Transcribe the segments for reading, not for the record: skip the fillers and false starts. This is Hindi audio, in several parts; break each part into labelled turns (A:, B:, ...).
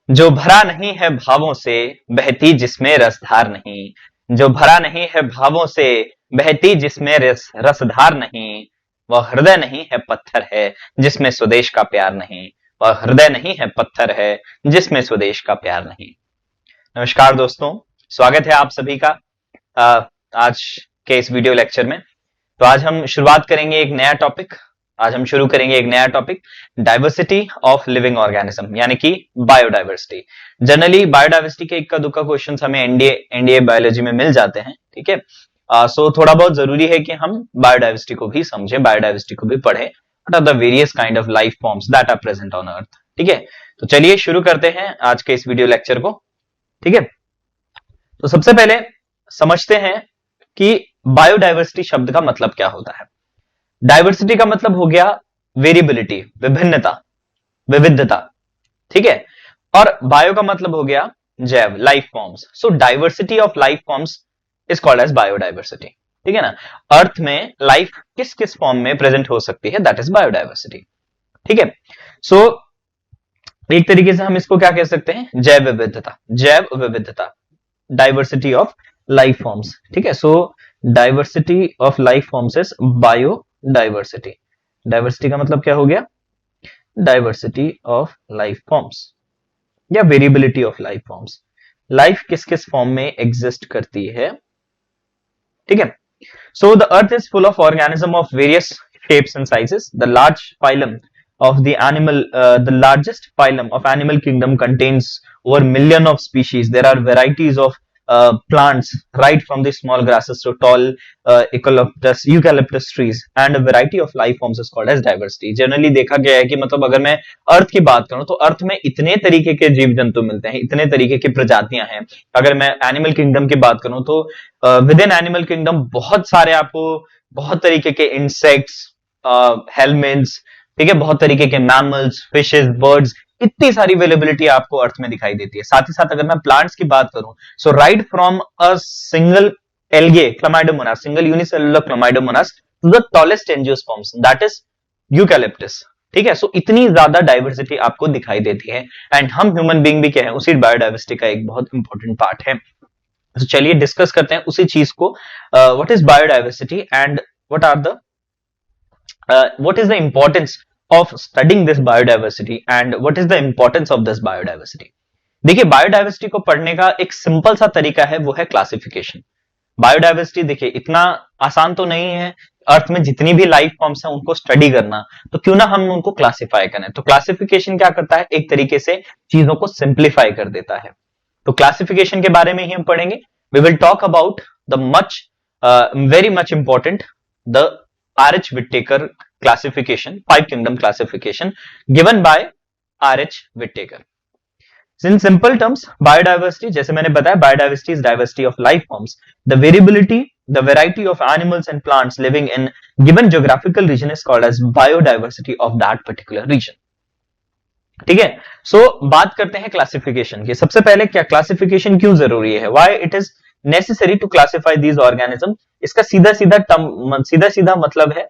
A: जो भरा नहीं है भावों से, बहती जिसमें रसधार नहीं। जो भरा नहीं है भावों से, बहती जिसमें रसधार नहीं। वह हृदय नहीं है पत्थर है, जिसमें स्वदेश का प्यार नहीं। वह हृदय नहीं है पत्थर है, जिसमें स्वदेश का प्यार नहीं। नमस्कार दोस्तों, स्वागत है आप सभी का आज के इस वीडियो लेक्चर में। तो आज हम शुरुआत करेंगे एक नया टॉपिक। आज हम शुरू करेंगे एक नया topic, diversity of living organism, यानी कि बायोडाइवर्सिटी। जनरली बायोडाइवर्सिटी के इक्का दुक्का क्वेश्चंस हमें एनडीए बायोलॉजी में मिल जाते हैं, ठीक है। सो थोड़ा बहुत जरूरी है कि हम बायोडाइवर्सिटी को भी समझें, बायोडाइवर्सिटी को भी पढ़ें। What are the various kind of life forms that are present on earth, ठीक है। तो चलिए शुरू करते हैं आज के इस वीडियो लेक्चर को, ठीक है। तो सबसे पहले समझते हैं कि बायोडाइवर्सिटी शब्द का मतलब क्या होता है। डाइवर्सिटी का मतलब हो गया वेरिएबिलिटी, विभिन्नता, विविधता, ठीक है। और बायो का मतलब हो गया जैव, life forms. So diversity of life forms is called as biodiversity, ठीक है ना। अर्थ में लाइफ किस किस फॉर्म में प्रेजेंट हो सकती है, दैट इज बायोडाइवर्सिटी, ठीक है। सो एक तरीके से हम इसको क्या कह सकते हैं, जैव विविधता, जैव विविधता, डाइवर्सिटी ऑफ लाइफ फॉर्म्स, ठीक है। So diversity of life forms is biodiversity. Diversity का मतलब क्या हो गया, डाइवर्सिटी ऑफ लाइफ फॉर्म्स या variability of life forms. Life किस किस फॉर्म में एग्जिस्ट करती है, ठीक है। So the earth is full of organism of various shapes and sizes. The large phylum of the animal, the largest phylum of animal kingdom contains over million of species. There are varieties of plants, right from the small grasses to tall eucalyptus trees, and a variety of life forms is called as diversity. Generally देखा गया है कि मतलब अगर मैं अर्थ की बात करूं तो अर्थ में इतने तरीके के जीव जंतु मिलते हैं, इतने तरीके की प्रजातियां हैं। अगर मैं एनिमल किंगडम की बात करूं तो विद इन एनिमल किंगडम बहुत सारे आपको बहुत तरीके के इंसेक्ट्स, हेलमिन्ट्स, ठीक है, बहुत तरीके के मैमल्स, फिशेस, बर्ड्स, इतनी सारी अवेलेबिलिटी आपको अर्थ में दिखाई देती है। साथ ही साथ अगर मैं प्लांट्स की बात करूं, so right from a single algae Chlamydomonas, single unicellular Chlamydomonas, to the tallest angiosperms, that is eucalyptus, ठीक है। सो इतनी ज्यादा डाइवर्सिटी आपको दिखाई देती है, एंड हम ह्यूमन बीइंग भी क्या है, उसी बायोडाइवर्सिटी का एक बहुत इंपॉर्टेंट पार्ट है। तो चलिए डिस्कस करते हैं उसी चीज को, what is biodiversity and what is the importance of studying this biodiversity and what is the importance of this biodiversity। देखिए बायोडाइवर्सिटी को पढ़ने का एक सिंपल सा तरीका है, वो है क्लासिफिकेशन। बायोडाइवर्सिटी देखिए इतना आसान तो नहीं है, अर्थ में जितनी भी लाइफ फॉर्म्स हैं उनको स्टडी करना, तो क्यों ना हम उनको क्लासिफाई करें। तो क्लासिफिकेशन क्या करता है, एक तरीके से चीजों को सिंप्लीफाई कर देता है। तो क्लासिफिकेशन के बारे में ही हम पढ़ेंगे। We will talk about the much very much important the R.H. Whittaker classification, five kingdom classification given by R.H. Whittaker. In simple terms, biodiversity, जैसे मैंने बताया, biodiversity is diversity of life forms, the variability, the variety of animals and plants living in given geographical region is called as biodiversity of that particular region. ठीक है। सो बात करते हैं क्लासिफिकेशन की। सबसे पहले क्या क्लासिफिकेशन क्यों जरूरी है, why it is necessary to classify these organism. इसका सीधा सीधा मतलब है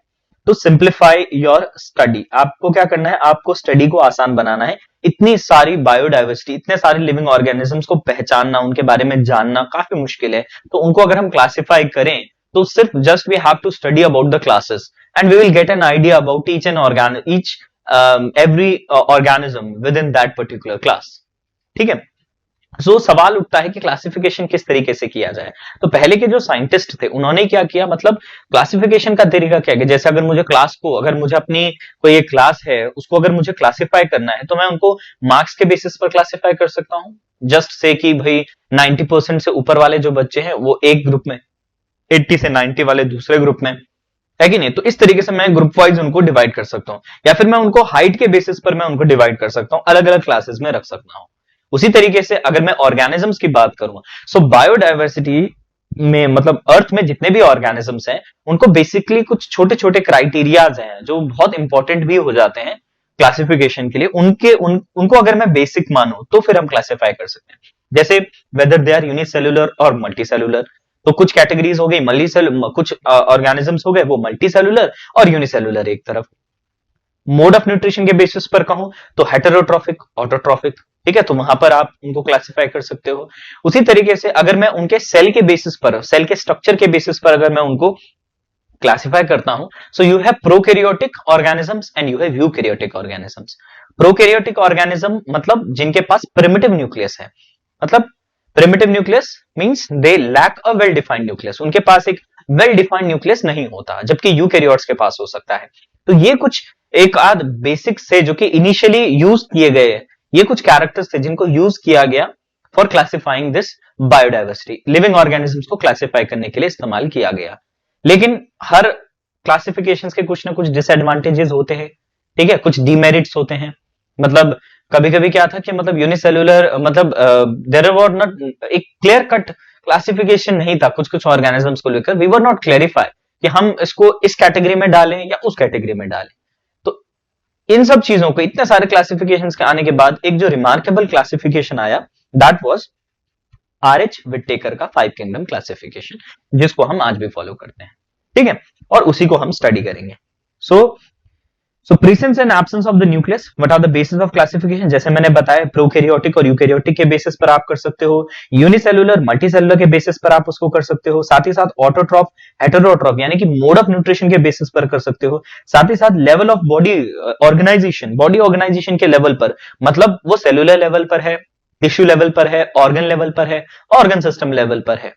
A: टू सिंप्लीफाई योर स्टडी। आपको क्या करना है, आपको स्टडी को आसान बनाना है। इतनी सारी बायोडाइवर्सिटी, इतने सारे लिविंग ऑर्गेनिजम्स को पहचानना, उनके बारे में जानना काफी मुश्किल है। तो उनको अगर हम क्लासिफाई करें तो सिर्फ just we have to study about the classes and we will get an idea about each every organism within that particular class, ठीक है। सो सवाल उठता है कि क्लासिफिकेशन किस तरीके से किया जाए। तो पहले के जो साइंटिस्ट थे उन्होंने क्या किया, मतलब क्लासिफिकेशन का तरीका क्या है, जैसे अगर मुझे क्लास को, अगर मुझे अपनी कोई एक क्लास है उसको अगर मुझे क्लासिफाई करना है तो मैं उनको मार्क्स के बेसिस पर क्लासिफाई कर सकता हूं। जस्ट से कि भाई 90% से ऊपर वाले जो बच्चे हैं वो एक ग्रुप में, 80 से 90 वाले दूसरे ग्रुप में, है कि नहीं। तो इस तरीके से मैं ग्रुप वाइज उनको डिवाइड कर सकता हूं, या फिर मैं उनको हाइट के बेसिस पर मैं उनको डिवाइड कर सकता हूं, अलग अलग क्लासेस में रख सकता हूं। उसी तरीके से अगर मैं ऑर्गेनिजम्स की बात करूं, सो बायोडाइवर्सिटी में मतलब अर्थ में जितने भी ऑर्गेनिजम्स हैं उनको बेसिकली कुछ छोटे छोटे क्राइटेरियाज हैं जो बहुत इंपॉर्टेंट भी हो जाते हैं क्लासिफिकेशन के लिए। उनको अगर मैं बेसिक मानूं तो फिर हम क्लासिफाई कर सकते हैं, जैसे वेदर दे आर यूनिसेल्युलर और मल्टीसेल्युलर। तो कुछ कैटेगरीज हो गई कुछ ऑर्गेनिजम्स हो गए वो मल्टी सेलुलर और यूनिसेलुलर एक तरफ। मोड ऑफ न्यूट्रिशन के बेसिस पर कहूं तो हेटेरोट्रॉफिक, ऑटोट्रॉफिक, ठीक है, तो वहां पर आप उनको क्लासिफाई कर सकते हो। उसी तरीके से अगर मैं उनके सेल के बेसिस पर, सेल के स्ट्रक्चर के बेसिस पर अगर मैं उनको क्लासिफाई करता हूं, so you have prokaryotic organisms and you have eukaryotic organisms. Prokaryotic organism मतलब जिनके पास प्रिमिटिव न्यूक्लियस है, मतलब primitive nucleus means they lack a well defined nucleus, उनके पास एक वेल डिफाइंड न्यूक्लियस नहीं होता, जबकि यूकैरियोट्स के पास हो सकता है। तो ये कुछ एक आध बेसिक्स से जो कि इनिशियली यूज किए गए, ये कुछ कैरेक्टर्स थे जिनको यूज किया गया for classifying this biodiversity, living organisms को क्लासिफाई करने के लिए इस्तेमाल किया गया। लेकिन हर क्लासिफिकेशंस के कुछ ना कुछ डिसएडवांटेजेस होते हैं, ठीक है, कुछ डीमेरिट्स होते हैं। मतलब कभी कभी क्या था कि मतलब यूनिसेल्युलर मतलब देयर वर नॉट एक क्लियर कट क्लासिफिकेशन नहीं था कुछ कुछ ऑर्गेनिजम्स को लेकर, वी वर नॉट क्लैरिफाई कि हम इसको इस कैटेगरी में डालें या उस कैटेगरी में डालें। तो इन सब चीजों को, इतने सारे क्लासिफिकेशंस के आने के बाद एक जो रिमार्केबल क्लासिफिकेशन आया, दैट वाज आरएच विटेकर का 5 किंगडम क्लासिफिकेशन, जिसको हम आज भी फॉलो करते हैं, ठीक है, और उसी को हम स्टडी करेंगे। So presence and absence of the nucleus, what are the basis of classification, जैसे मैंने बताया प्रोकैरियोटिक और यूकैरियोटिक के बेसिस पर आप कर सकते हो, यूनिसेलुलर मल्टीसेलुलर के बेसिस पर आप उसको कर सकते हो, साथ ही साथ ऑटोट्रॉफ हेटेरोट्रॉफ यानी कि मोड ऑफ न्यूट्रिशन के बेसिस पर कर सकते हो, साथ ही साथ level of body organisation, body organisation के लेवल पर, मतलब वो सेलुलर लेवल पर है, टिश्यू लेवल पर है, ऑर्गन लेवल पर है, ऑर्गन सिस्टम लेवल पर है,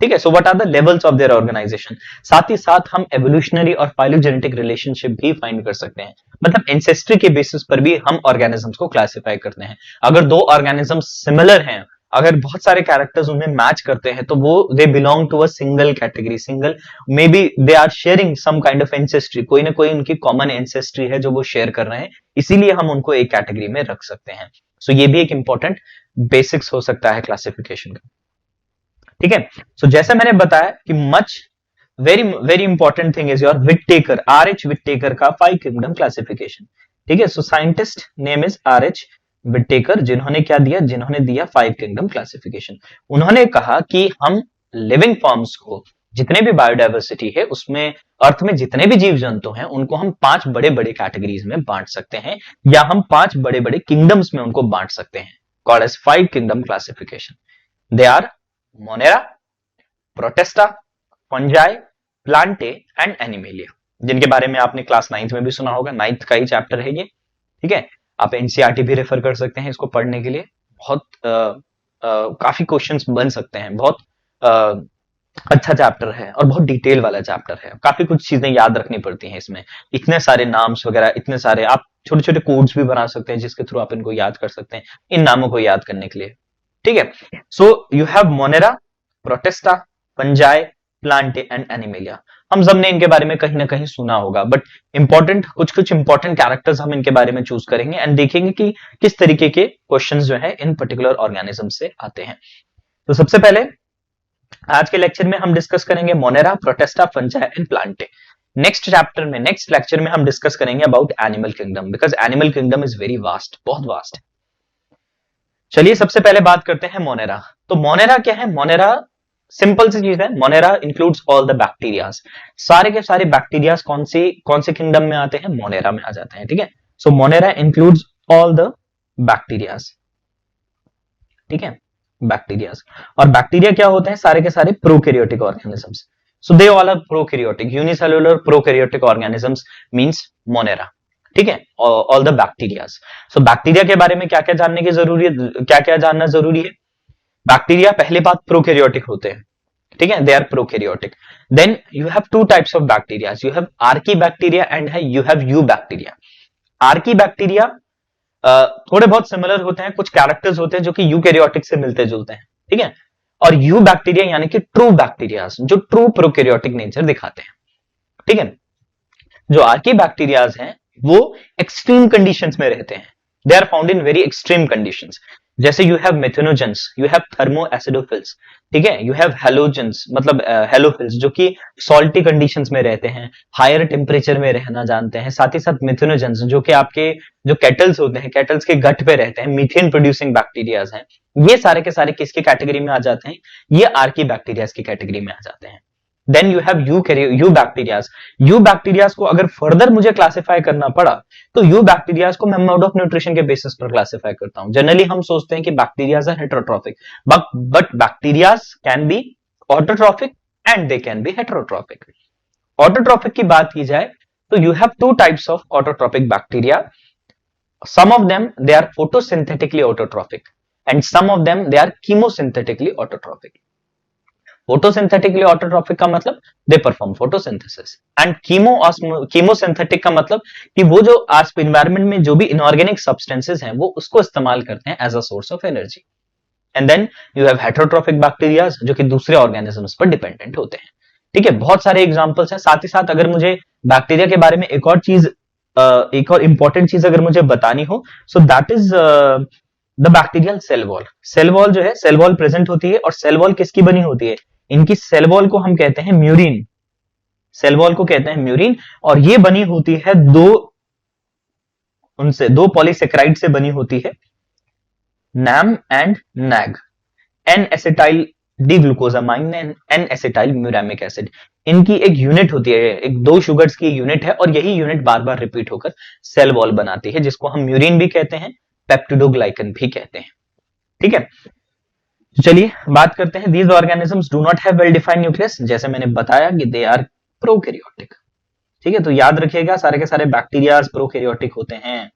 A: ठीक है। So what are the levels of their organisation. साथ ही साथ हम एवोल्यूशनरी और फाइलोजेनेटिक रिलेशनशिप भी फाइंड कर सकते हैं, मतलब एंसेस्ट्री के बेसिस पर भी हम ऑर्गेनिजम्स को क्लासिफाई करते हैं। अगर दो ऑर्गेनिजम्स सिमिलर हैं, अगर बहुत सारे कैरेक्टर्स उनमें मैच करते हैं, तो वो they belong to a single category, single may be they are sharing some kind of ancestry, कोई ना कोई उनकी कॉमन एंसेस्ट्री है जो वो शेयर कर रहे हैं, इसीलिए हम उनको एक कैटेगरी में रख सकते हैं। सो ये भी एक इंपॉर्टेंट बेसिक्स हो सकता है क्लासिफिकेशन का, ठीक है। सो जैसे मैंने बताया कि much very very important thing is your Whittaker, R H Whittaker का 5 किंगडम क्लासिफिकेशन, ठीक है। So scientist name is R H Whittaker, जिन्होंने क्या दिया, जिन्होंने दिया 5 किंगडम क्लासिफिकेशन। उन्होंने कहा कि हम लिविंग फॉर्म्स को, जितने भी बायोडाइवर्सिटी है उसमें, अर्थ में जितने भी जीव जंतु हैं, उनको हम 5 बड़े बड़े कैटेगरीज में बांट सकते हैं, या हम 5 बड़े बड़े किंगडम्स में उनको बांट सकते हैं, called as 5 kingdom classification. They are Monera, Protista, Fungi, Plantae and Animalia, जिनके बारे में आपने क्लास 9th में भी सुना होगा, 9th का ही चैप्टर है ये, ठीक है। आप एनसीईआरटी भी रेफर कर सकते हैं इसको पढ़ने के लिए, बहुत काफी क्वेश्चंस बन सकते हैं, बहुत अच्छा चैप्टर है और बहुत डिटेल वाला चैप्टर है, काफी कुछ चीजें याद रखनी पड़ती हैं इसमें, इतने सारे नाम्स वगैरह, इतने सारे आप छोटे छोटे कोड्स भी बना सकते हैं जिसके थ्रू आप इनको याद कर सकते हैं, इन नामों को याद करने के लिए, ठीक है। सो you have Monera, Protista, Fungi, Plantae and animalia. हम सबने इनके बारे में कहीं ना कहीं सुना होगा, बट इंपॉर्टेंट कुछ कुछ इंपॉर्टेंट कैरेक्टर्स हम इनके बारे में चूज करेंगे एंड देखेंगे कि किस तरीके के क्वेश्चंस जो है इन पर्टिकुलर ऑर्गेनिज्म से आते हैं। तो सबसे पहले आज के लेक्चर में हम डिस्कस करेंगे Monera, Protista, fungi and Plantae. Next chapter में, नेक्स्ट लेक्चर में हम डिस्कस करेंगे about animal kingdom, because animal kingdom is very vast, बहुत वास्ट है। चलिए सबसे पहले बात करते हैं मोनेरा। तो मोनेरा क्या है? मोनेरा सिंपल सी चीज है, Monera includes all the bacterias, सारे के सारे बैक्टीरियाज कौन से किंगडम में आते हैं? मोनेरा में आ जाते हैं, ठीक है। So Monera includes all the bacterias, ठीक है, बैक्टीरियाज। और बैक्टीरिया क्या होते हैं? सारे के सारे prokaryotic organisms. So they all are prokaryotic, unicellular prokaryotic organisms means Monera, ठीक है, ऑल द बैक्टीरियाज। सो बैक्टीरिया के बारे में क्या क्या जानने की जरूरी है, क्या क्या जानना जरूरी है? बैक्टीरिया पहले बात प्रोकैरियोटिक होते हैं, ठीक है, they are prokaryotic. Then you have two types of bacteria, you have archaebacteria and you have eubacteria. Archaebacteria थोड़े बहुत सिमिलर होते हैं, कुछ कैरेक्टर्स होते हैं जो कि यूकैरियोटिक से मिलते जुलते हैं, ठीक है। और यू बैक्टीरिया यानी कि ट्रू बैक्टीरियाज, जो ट्रू प्रोकैरियोटिक नेचर दिखाते हैं, ठीक है। जो आर्की बैक्टीरियाज हैं वो एक्सट्रीम कंडीशंस में रहते हैं, they are found in very extreme conditions. जैसे you have methanogens, you have thermoacidophiles, ठीक है, यू हैव हेलोजेंस मतलब हेलोफिल्स जो कि सॉल्टी कंडीशंस में रहते हैं, हायर टेम्परेचर में रहना जानते हैं। साथ ही साथ मेथेनोजेंस जो कि आपके जो केटल्स होते हैं, केटल्स के गट पे रहते हैं, मीथेन प्रोड्यूसिंग बैक्टीरियाज हैं। ये सारे के सारे किसकी कैटेगरी में आ जाते हैं? ये आर्की बैक्टीरियाज की कैटेगरी में आ जाते हैं, then you have eubacterias. Eubacterias को अगर फर्दर मुझे क्लासिफाई करना पड़ा तो यू बैक्टीरियाज को मैं मोड ऑफ न्यूट्रिशन के बेसिस पर क्लासिफाई करता हूं। जनरली हम सोचते हैं कि bacterias are heterotrophic, but bacterias can be autotrophic and they can be heterotrophic. Autotrophic की बात की जाए तो you have two types of autotrophic bacteria. Some of them they are photosynthetically autotrophic and some of them they are chemosynthetically autotrophic. Photosynthetically autotrophic का मतलब they perform photosynthesis and chemosynthetic का मतलब कि वो जो आज environment में जो भी inorganic substances हैं वो उसको इस्तेमाल करते हैं as a source of energy. And then you have heterotrophic bacteria जो कि दूसरे organisms पर dependent होते हैं। ठीक है, बहुत सारे एग्जांपल्स हैं। साथ ही साथ अगर मुझे बैक्टीरिया के बारे में एक और इंपॉर्टेंट चीज अगर मुझे बतानी हो, so that is the bacterial cell wall. Cell wall जो है, सेल वॉल प्रेजेंट होती है और सेल वॉल किसकी बनी होती है? इनकी सेल वॉल को हम कहते हैं म्यूरिन। सेल वॉल को कहते हैं म्यूरिन और ये बनी होती है दो पॉलीसेकेराइड से बनी होती है, NAM and NAG, N acetyl D glucosamine and N acetyl muramic acid. इनकी एक यूनिट होती है, एक 2 शुगर्स की यूनिट है और यही यूनिट बार बार रिपीट होकर सेल वॉल बनाती है, जिसको हम म्यूरिन भी कहते हैं, पेप्टिडोग्लाइकन भी कहते हैं। ठीक है, तो चलिए बात करते हैं। These organisms do not have well defined nucleus. जैसे मैंने बताया कि दे आर प्रोकैरियोटिक। ठीक है, तो याद रखिएगा सारे के सारे बैक्टीरियाज प्रोकैरियोटिक होते हैं,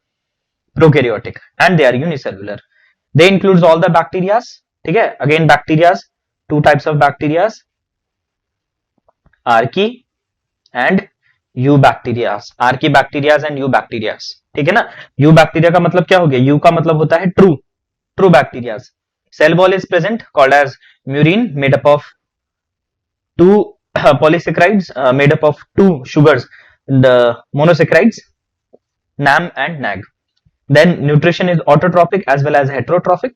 A: prokaryotic and they are unicellular. They includes all the bacterias. ठीक है, again bacterias, 2 types of bacterias, archae and eubacterias. Archaebacterias and eubacterias. ठीक है ना, यू बैक्टीरिया का मतलब क्या हो गया? यू का मतलब होता है true bacterias. Cell wall is present called as murein made up of 2 polysaccharides made up of 2 sugars, the monosaccharides NAM and NAG. Then nutrition is autotrophic as well as heterotrophic.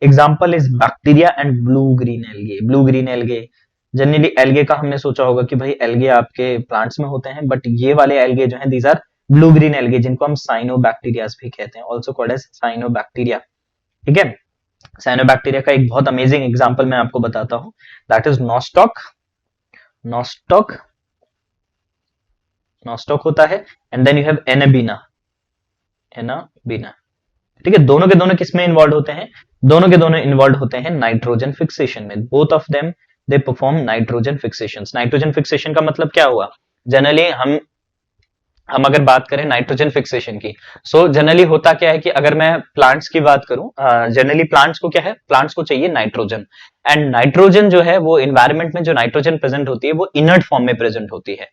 A: Example is bacteria and blue green algae. Blue green algae generally algae का हमने सोचा होगा कि भाई एल्गे आपके प्लांट्स में होते हैं, बट ये वाले एल्गे जो हैं these are blue green algae, जिनको हम साइनोबैक्टीरियाज भी कहते हैं, ऑल्सो कॉल्ड एज साइनोबैक्टीरिया। ठीक है, साइनोबैक्टीरिया का एक बहुत अमेजिंग एग्जांपल मैं आपको बताता हूं, दैट इज नॉस्टॉक होता है, and then you have Anabaena. ठीक है, दोनों के दोनों किसमें इन्वॉल्व होते हैं? दोनों के दोनों इन्वॉल्व होते हैं नाइट्रोजन फिक्सेशन में। Both of them they perform nitrogen fixation. Nitrogen fixation का मतलब क्या हुआ? जनरली हम अगर बात करें नाइट्रोजन फिक्सेशन की, सो जनरली होता क्या है कि अगर मैं प्लांट्स की बात करूं, जनरली प्लांट्स को क्या है? प्लांट्स को चाहिए नाइट्रोजन, एंड नाइट्रोजन जो है वो इन्वायरमेंट में जो नाइट्रोजन प्रेजेंट होती है वो इनर्ट फॉर्म में प्रेजेंट होती है।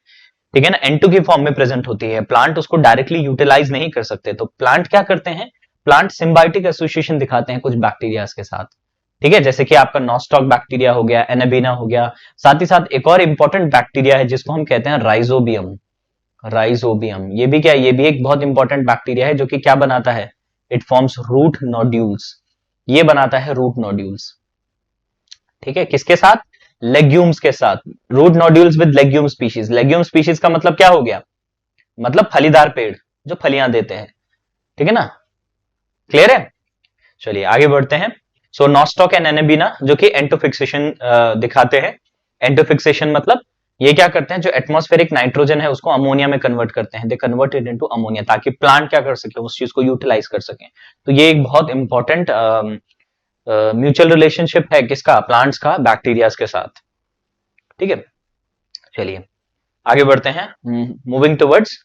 A: ठीक है ना, N2 की फॉर्म में प्रेजेंट होती है। प्लांट उसको डायरेक्टली यूटिलाइज नहीं कर सकते, तो प्लांट क्या करते हैं? प्लांट सिम्बायोटिक एसोसिएशन दिखाते हैं कुछ बैक्टीरियाज के साथ। ठीक है, जैसे कि आपका नॉस्टॉक बैक्टीरिया हो गया, एनाबीना हो गया। साथ ही साथ एक और इंपॉर्टेंट बैक्टीरिया है जिसको हम कहते हैं राइजोबियम। ये भी क्या है? ये भी एक बहुत इंपॉर्टेंट बैक्टीरिया है जो कि क्या बनाता है? It forms root nodules. ये बनाता है रूट नोड्यूल्स। ठीक है, किसके साथ? लेग्यूम्स के साथ। Root nodules with legume species. Legume species का मतलब क्या हो गया? मतलब फलीदार पेड़ जो फलियां देते हैं। ठीक है ना, क्लियर है? चलिए आगे बढ़ते हैं। सो नॉस्टॉक एंड एनाबीना जो कि एंटोफिक्सेशन दिखाते हैं। एंटोफिक्सेशन मतलब ये क्या करते हैं? जो एटमॉस्फेरिक नाइट्रोजन है उसको अमोनिया में कन्वर्ट करते हैं। They convert it into ammonia, ताकि प्लांट क्या कर सके? उस चीज को यूटिलाइज कर सके। तो ये एक बहुत इंपॉर्टेंट म्यूचुअल रिलेशनशिप है किसका? प्लांट्स का बैक्टीरियाज के साथ। ठीक है, चलिए आगे बढ़ते हैं। Moving towards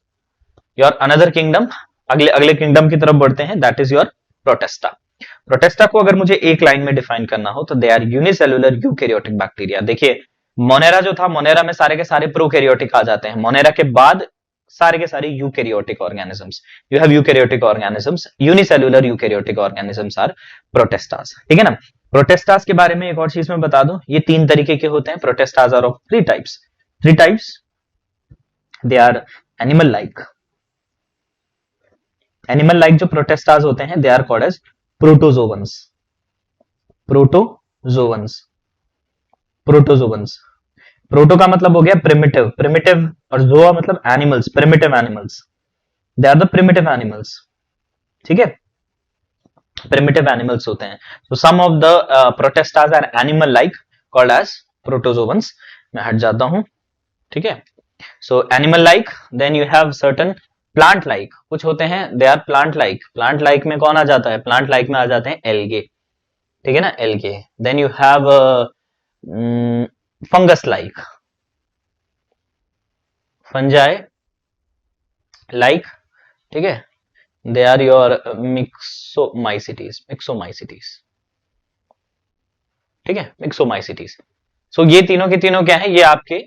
A: your another kingdom, अगले किंगडम की तरफ बढ़ते हैं, that is your Protista. Protista को अगर मुझे एक लाइन में डिफाइन करना हो तो they are unicellular eukaryotic bacteria. देखिए मोनेरा जो था, मोनेरा में सारे के सारे प्रोकैरियोटिक आ जाते हैं। मोनेरा के बाद सारे के सारे eukaryotic organisms. You have eukaryotic organisms, unicellular eukaryotic organisms are protistas. ठीक है ना, प्रोटेस्टास के बारे में एक और चीज मैं बता दूं, ये 3 तरीके के होते हैं। Protistas are of 3 types. They are animal like जो प्रोटेस्टास होते हैं, they are called as protozoans. Proto का मतलब हो गया प्रिमिटिव और जोआ मतलब animals, primitive animals. They are the primitive animals. ठीक है, प्रिमिटिव एनिमल्स होते हैं। तो some of the protistas are animal like called as protozoans. मैं हट जाता हूं। ठीक है। So animal like, then you have certain plant like, कुछ होते हैं they are plant like. Plant like में कौन आ जाता है? प्लांट लाइक में आ जाते हैं एल्गे, ठीक है ना, algae. Then you have fungus like, fungi like, ठीक है, दे आर योर मिक्सोमाइसिटीज, मिक्सोमाइसिटीज, ठीक है, मिक्सोमाइसिटीज। सो ये तीनों के तीनों क्या है? ये आपके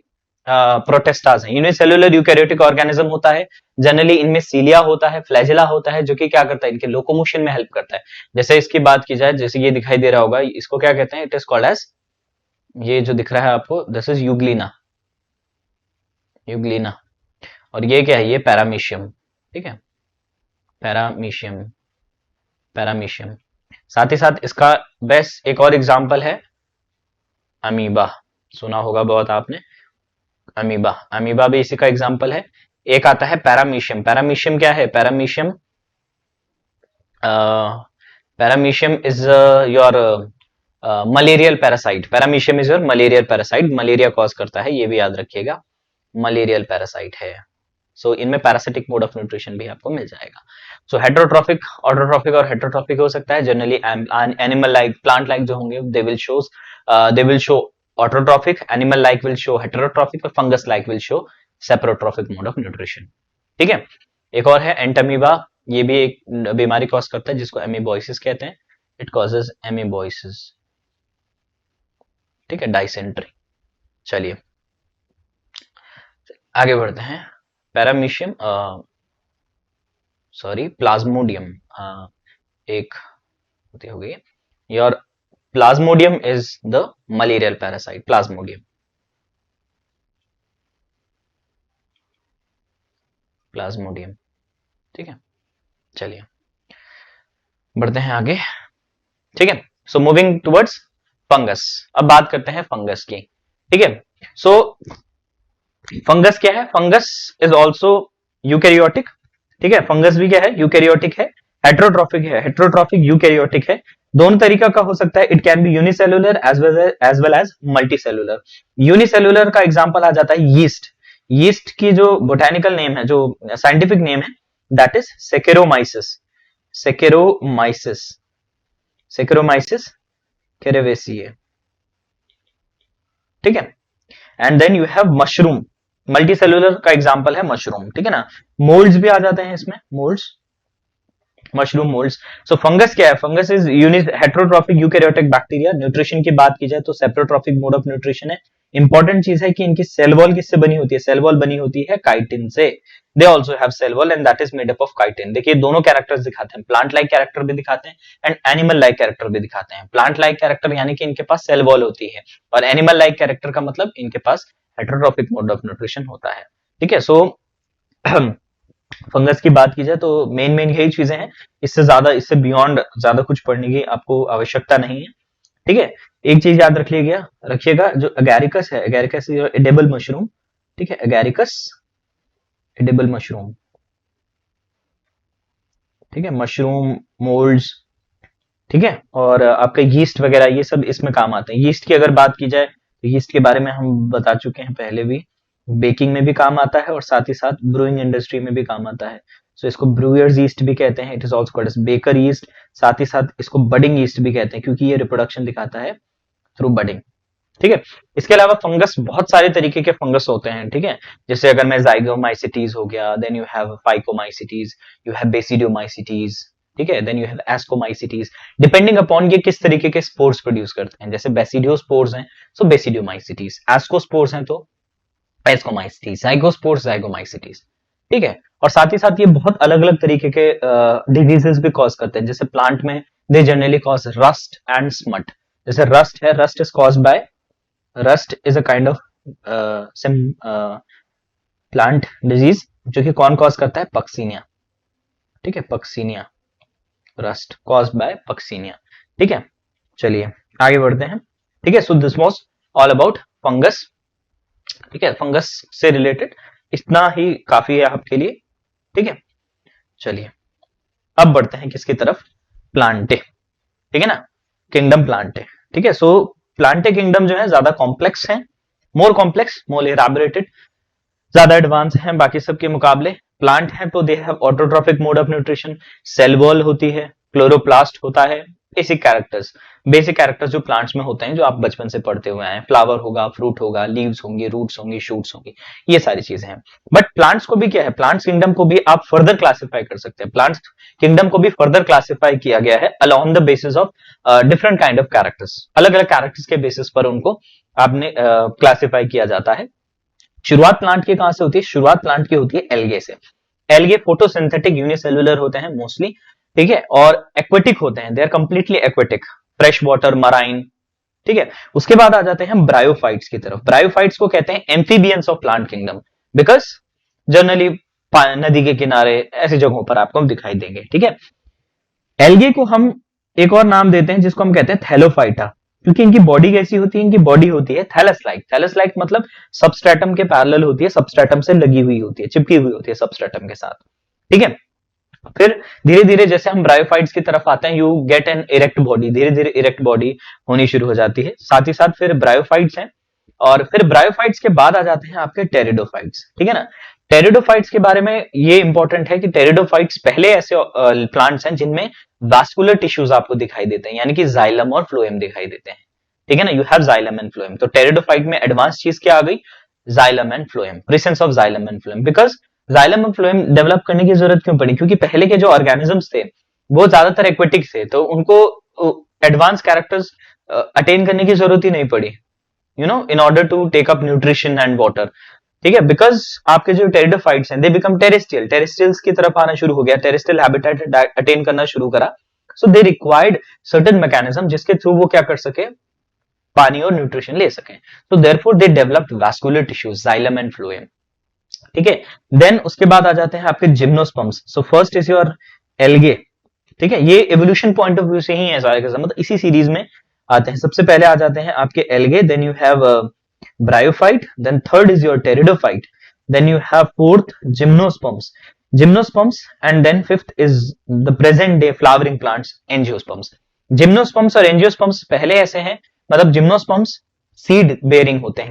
A: प्रोटेस्टास हैं। यूनिसेल्युलर यूकैरियोटिक ऑर्गेनिज्म होता है, जनरली इनमें सीलिया होता है, फ्लैजिला होता है, जो कि क्या करता है? इनके लोकोमोशन में हेल्प करता है। जैसे इसकी बात की जाए, जैसे ये दिखाई दे रहा होगा, इसको क्या कहते हैं? इट इज कॉल्ड एज, ये जो दिख रहा है आपको, दिस इज यूग्लिना, यूग्लिना। और ये क्या है? ये पैरामीशियम, ठीक है, पैरामीशियम, पैरामीशियम। साथ ही साथ इसका बेस्ट एक और एग्जांपल है अमीबा, सुना होगा बहुत आपने, अमीबा। अमीबा भी इसी का एग्जांपल है। एक आता है पैरामीशियम। पैरामीशियम क्या है? Paramecium, paramecium is your malarial parasite. Paramecium is your malarial parasite, malaria cause करता है, ये भी याद रखिएगा, मलेरियल पैरासाइट है। सो इनमें पैरासिटिक मोड ऑफ न्यूट्रिशन भी आपको मिल जाएगा। सो हेटेरोट्रॉफिक, ऑटोट्रॉफिक और हेटेरोट्रॉफिक हो सकता है। Generally animal like, plant like जो होंगे they will show autotrophic, animal like will show heterotrophic, और fungus like will show saprotrophic mode of nutrition, ठीक है। एक और है एंटमीबा, ये भी एक बीमारी कॉज करता है जिसको एमीबॉइसिस कहते हैं। इट कॉजेज एमीबॉइसिस, ठीक है, डाइसेंट्री। चलिए आगे बढ़ते हैं। पैरामीशियम, सॉरी, प्लाज्मोडियम, एक होती हो गई। Your Plasmodium is the malarial parasite, Plasmodium, Plasmodium, ठीक है। चलिए बढ़ते हैं आगे, ठीक है। सो मूविंग टुवर्ड्स फंगस, अब बात करते हैं फंगस की, ठीक है। सो फंगस क्या है? फंगस इज ऑल्सो यूकैरियोटिक, ठीक है। फंगस भी क्या है? यूकैरियोटिक है, हेटेरोट्रॉफिक है, हेटेरोट्रॉफिक यूकैरियोटिक है। दोनों तरीका का हो सकता है। It can be unicellular as well as multicellular. Unicellular का एग्जांपल आ जाता है यीस्ट। यीस्ट की जो बोटेनिकल नेम है, जो साइंटिफिक नेम है, that is Saccharomyces, Saccharomyces, Saccharomyces cerevisiae, ठीक है। And then you have mushroom, multicellular का एग्जांपल है मशरूम, ठीक है ना। मोल्ड्स भी आ जाते हैं इसमें, molds, mushroom molds. So fungus क्या है? Fungus is heterotrophic eukaryotic bacteria. Nutrition की बात की जाए तो सेपरोट्रॉफिक मोड ऑफ न्यूट्रिशन है। इंपॉर्टेंट चीज है कि इनकी सेल वॉल किससे बनी होती है? सेल वॉल बनी होती है काइटिन से। They also have cell wall and that is made up of chitin. देखिए दोनों कैरेक्टर्स दिखाते हैं, प्लांट लाइक कैरेक्टर भी दिखाते हैं एंड एनिमल लाइक कैरेक्टर भी दिखाते हैं। प्लांट लाइक कैरेक्टर यानी कि इनके पास सेल वॉल होती है, और एनिमल लाइक कैरेक्टर का मतलब इनके पास हेटेरोट्रॉफिक मोड ऑफ न्यूट्रिशन होता है, ठीक है। सो फंगस की बात की जाए तो मेन यही चीजें हैं, इससे ज्यादा, इससे बियॉन्ड ज्यादा कुछ पढ़ने की आपको आवश्यकता नहीं है, ठीक है। एक चीज याद रखिएगा, जो एगैरिकस है, एगैरिकस एडेबल मशरूम, ठीक है, एगैरिकस एडेबल मशरूम, ठीक है, मशरूम मोल्ड्स, ठीक है। और आपका यीस्ट वगैरह ये सब इसमें काम आते हैं। यीस्ट की अगर बात की जाए तो यीस्ट के बारे में हम बता चुके हैं पहले भी, बेकिंग में भी काम आता है और साथ ही साथ ब्रूइंग इंडस्ट्री में भी काम आता है। सो इसको ब्रूअर्स ईस्ट भी कहते हैं, it is also called as baker yeast. साथ ही साथ इसको बडिंग ईस्ट भी कहते हैं क्योंकि ये रिप्रोडक्शन दिखाता है थ्रू बडिंग, ठीक है। इसके अलावा फंगस, बहुत सारे तरीके के फंगस होते हैं, ठीक है। जैसे अगर मैं ज़ाइगोमाइसिटीज हो गया, then you have phycomycetes, you have basidiomycetes, ठीक है, then you have ascomycetes. Depending upon ये किस तरीके के स्पोर्स प्रोड्यूस करते हैं, जैसे बेसिडियोस्पोर्स हैं सो बेसिडियोमाइसिटीज, एस्कोस्पोर्स हैं तो एस्कोमाइसिटीज, ज़ाइगोस्पोर्स ज़ाइगोमाइसिटीज, ठीक है। और साथ ही साथ ये बहुत अलग अलग तरीके के डिजीजेस भी कॉज करते हैं। जैसे प्लांट में they generally cause rust and smut. जैसे रस्ट है, rust is caused by, rust is a kind of plant disease जो कि कौन कॉज करता है? पक्सीनिया, ठीक है, Puccinia, rust caused by Puccinia, ठीक है। चलिए आगे बढ़ते हैं, ठीक है। So this was all about fungus, ठीक है। फंगस से रिलेटेड इतना ही काफी है आपके लिए, ठीक है। चलिए अब बढ़ते हैं किसकी तरफ? प्लांटे, ठीक है ना, किंगडम प्लांटे, ठीक है। सो प्लांटे किंगडम जो है ज्यादा कॉम्प्लेक्स है, मोर कॉम्प्लेक्स, मोर इलाबोरेटेड, ज्यादा एडवांस हैं बाकी सबके मुकाबले। प्लांट है तो they have autotrophic mode of nutrition, cell wall होती है, क्लोरोप्लास्ट होता है। बेसिक कैरेक्टर्स जो प्लांट्स में होते हैं, जो आप बचपन से पढ़ते हुए आए हैं, फ्लावर होगा, फ्रूट होगा, लीव्स होंगे, रूट्स होंगी, शूट्स होंगी, ये सारी चीजें हैं। बट प्लांट्स को भी क्या है, प्लांट्स किंगडम को भी आप फर्दर क्लासिफाई कर सकते हैं। प्लांट्स किंगडम को भी फर्दर क्लासिफाई किया गया है along the basis of different kind of characters. अलग अलग कैरेक्टर्स के बेसिस पर उनको आपने क्लासिफाई किया जाता है। शुरुआत प्लांट की कहां से होती है? शुरुआत प्लांट की होती है एल्गे से। एल्गे फोटोसिंथेटिक यूनिसेल्युलर होते हैं मोस्टली, ठीक है, और एक्वेटिक होते हैं, they are completely aquatic, fresh water, marine, ठीक है। उसके बाद आ जाते हैं ब्रायोफाइट्स की तरफ। ब्रायोफाइट्स को कहते हैं amphibians of plant kingdom, because generally नदी के किनारे ऐसी जगहों पर आपको दिखाई देंगे, ठीक है। एल्गे को हम एक और नाम देते हैं जिसको हम कहते हैं थैलोफाइटा, क्योंकि इनकी बॉडी कैसी होती है? इनकी बॉडी होती है थैलस लाइक। थैलस लाइक मतलब सबस्ट्रेटम के पैरेलल होती है, सबस्ट्रेटम से लगी हुई होती है, चिपकी हुई होती है सबस्ट्रेटम के साथ, ठीक है। फिर धीरे धीरे जैसे हम ब्रायोफाइट्स की तरफ आते हैं, you get an erect body, धीरे धीरे इरेक्ट बॉडी होनी शुरू हो जाती है। साथ ही साथ फिर ब्रायोफाइट्स हैं, और फिर ब्रायोफाइट्स के बाद आ जाते हैं आपके टेरिडोफाइट्स, ठीक है ना। टेरिडोफाइट्स के बारे में ये इंपॉर्टेंट है कि टेरिडोफाइट्स पहले ऐसे प्लांट्स हैं जिनमें वास्कुलर टिश्यूज आपको दिखाई देते हैं, यानी कि जाइलम और फ्लोएम दिखाई देते हैं, ठीक है ना। You have xylem and phloem. तो टेरिडोफाइट में एडवांस चीज क्या आ गई? Xylem and phloem, presence of xylem and phloem. Because xylem और फ्लोएम डेवलप करने की जरूरत क्यों पड़ी? क्योंकि पहले के जो ऑर्गेनिजम्स थे वो ज्यादातर एक्वेटिक थे, तो उनको एडवांस कैरेक्टर्स अटेन करने की जरूरत ही नहीं पड़ी, you know, in order to take up nutrition and water, ठीक है। बिकॉज आपके जो टेरिडोफाइट्स हैं, दे बिकम टेरेस्ट्रियल, टेरेस्ट्रियल्स की तरफ आना शुरू हो गया, टेरेस्ट्रियल हैबिटेट अटेन करना शुरू करा। सो दे रिक्वायर्ड सर्टेन मैकेनिज्म जिसके थ्रू वो क्या कर सके? पानी और न्यूट्रिशन ले सके। तो therefore they developed vascular tissues, xylem and phloem, ठीक है। देन उसके बाद आ जाते हैं आपके gymnosperms. So first is your algae, ठीक है। ये एवोल्यूशन पॉइंट ऑफ व्यू से ही है सारे के सब, मतलब इसी सीरीज में आते हैं। सबसे पहले आ जाते हैं आपके algae, then you have bryophyte, then third is your pteridophyte, then you have fourth gymnosperms, and then fifth is the present day flowering plants, angiosperms. Gymnosperms और एंजियोस्पर्म्स पहले ऐसे हैं, मतलब जिम्नोस्पर्म्स सीड बेयरिंग होते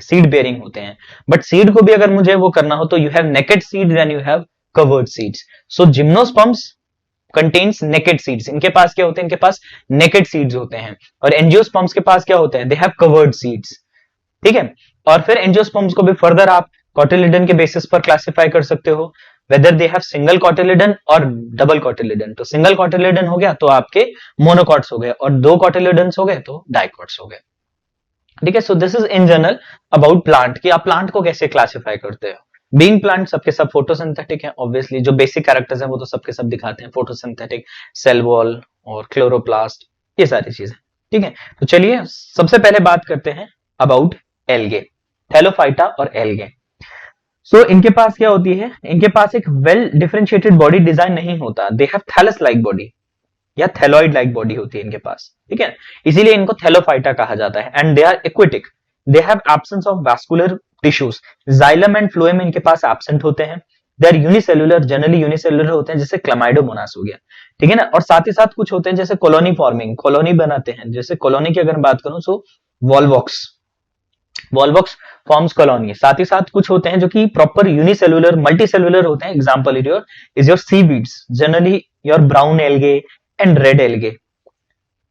A: हैं, बट सीड को भी अगर मुझे वो करना हो तो you have naked seeds and you have covered seeds. So gymnosperms contains naked seeds, इनके पास क्या होते हैं? इनके पास नेकेड सीड्स होते हैं। और एंजियोस्पर्म्स के पास क्या होते हैं? दे हैव कवर्ड सीड्स, ठीक है। और फिर एंजियोस्पर्म्स को भी फर्दर आप कॉटिलिडन के बेसिस पर क्लासिफाई कर सकते हो, whether they have single cotyledon और डबल कॉटिलिडन। तो सिंगल कॉटिलिडन हो गया तो आपके मोनोकॉट्स हो गए, और दो कॉटिलिडन्स हो गए तो डाइकॉट्स हो गए, ठीक है। So this is in general about plant, कि आप प्लांट को कैसे क्लासिफाई करते हो। बीइंग प्लांट सबके सब फोटोसिंथेटिक है, ऑब्वियसली जो बेसिक कैरेक्टर्स हैं वो तो सबके सब दिखाते हैं, फोटोसिंथेटिक, सेल वॉल और क्लोरोप्लास्ट, ये सारी चीजें, ठीक है। तो चलिए सबसे पहले बात करते हैं अबाउट एल्गे, थैलोफाइटा और एल्गे। सो इनके पास क्या होती है? इनके पास एक वेल डिफरेंशिएटेड बॉडी डिजाइन नहीं होता, they have thallus like body या थैलॉइड लाइक बॉडी होती है इनके पास, ठीक है। इसीलिए इनको थैलोफाइटा कहा जाता है। And they are aquatic, they have absence of vascular tissues, xylem and phloem इनके पास एब्सेंट होते हैं। They are unicellular, generally unicellular होते हैं, जैसे क्लामाइडोमोनास हो गया, ठीक है ना। और साथ ही साथ कुछ होते हैं जैसे कॉलोनी फॉर्मिंग, कॉलोनी बनाते हैं, जैसे कॉलोनी की अगर बात करूं सो वॉल्वॉक्स फॉर्म्स कॉलोनी। साथ ही साथ कुछ होते हैं जो कि प्रॉपर यूनिसेल्युलर, मल्टीसेल्युलर होते हैं। Example is your seaweeds, generally your brown algae and red algae,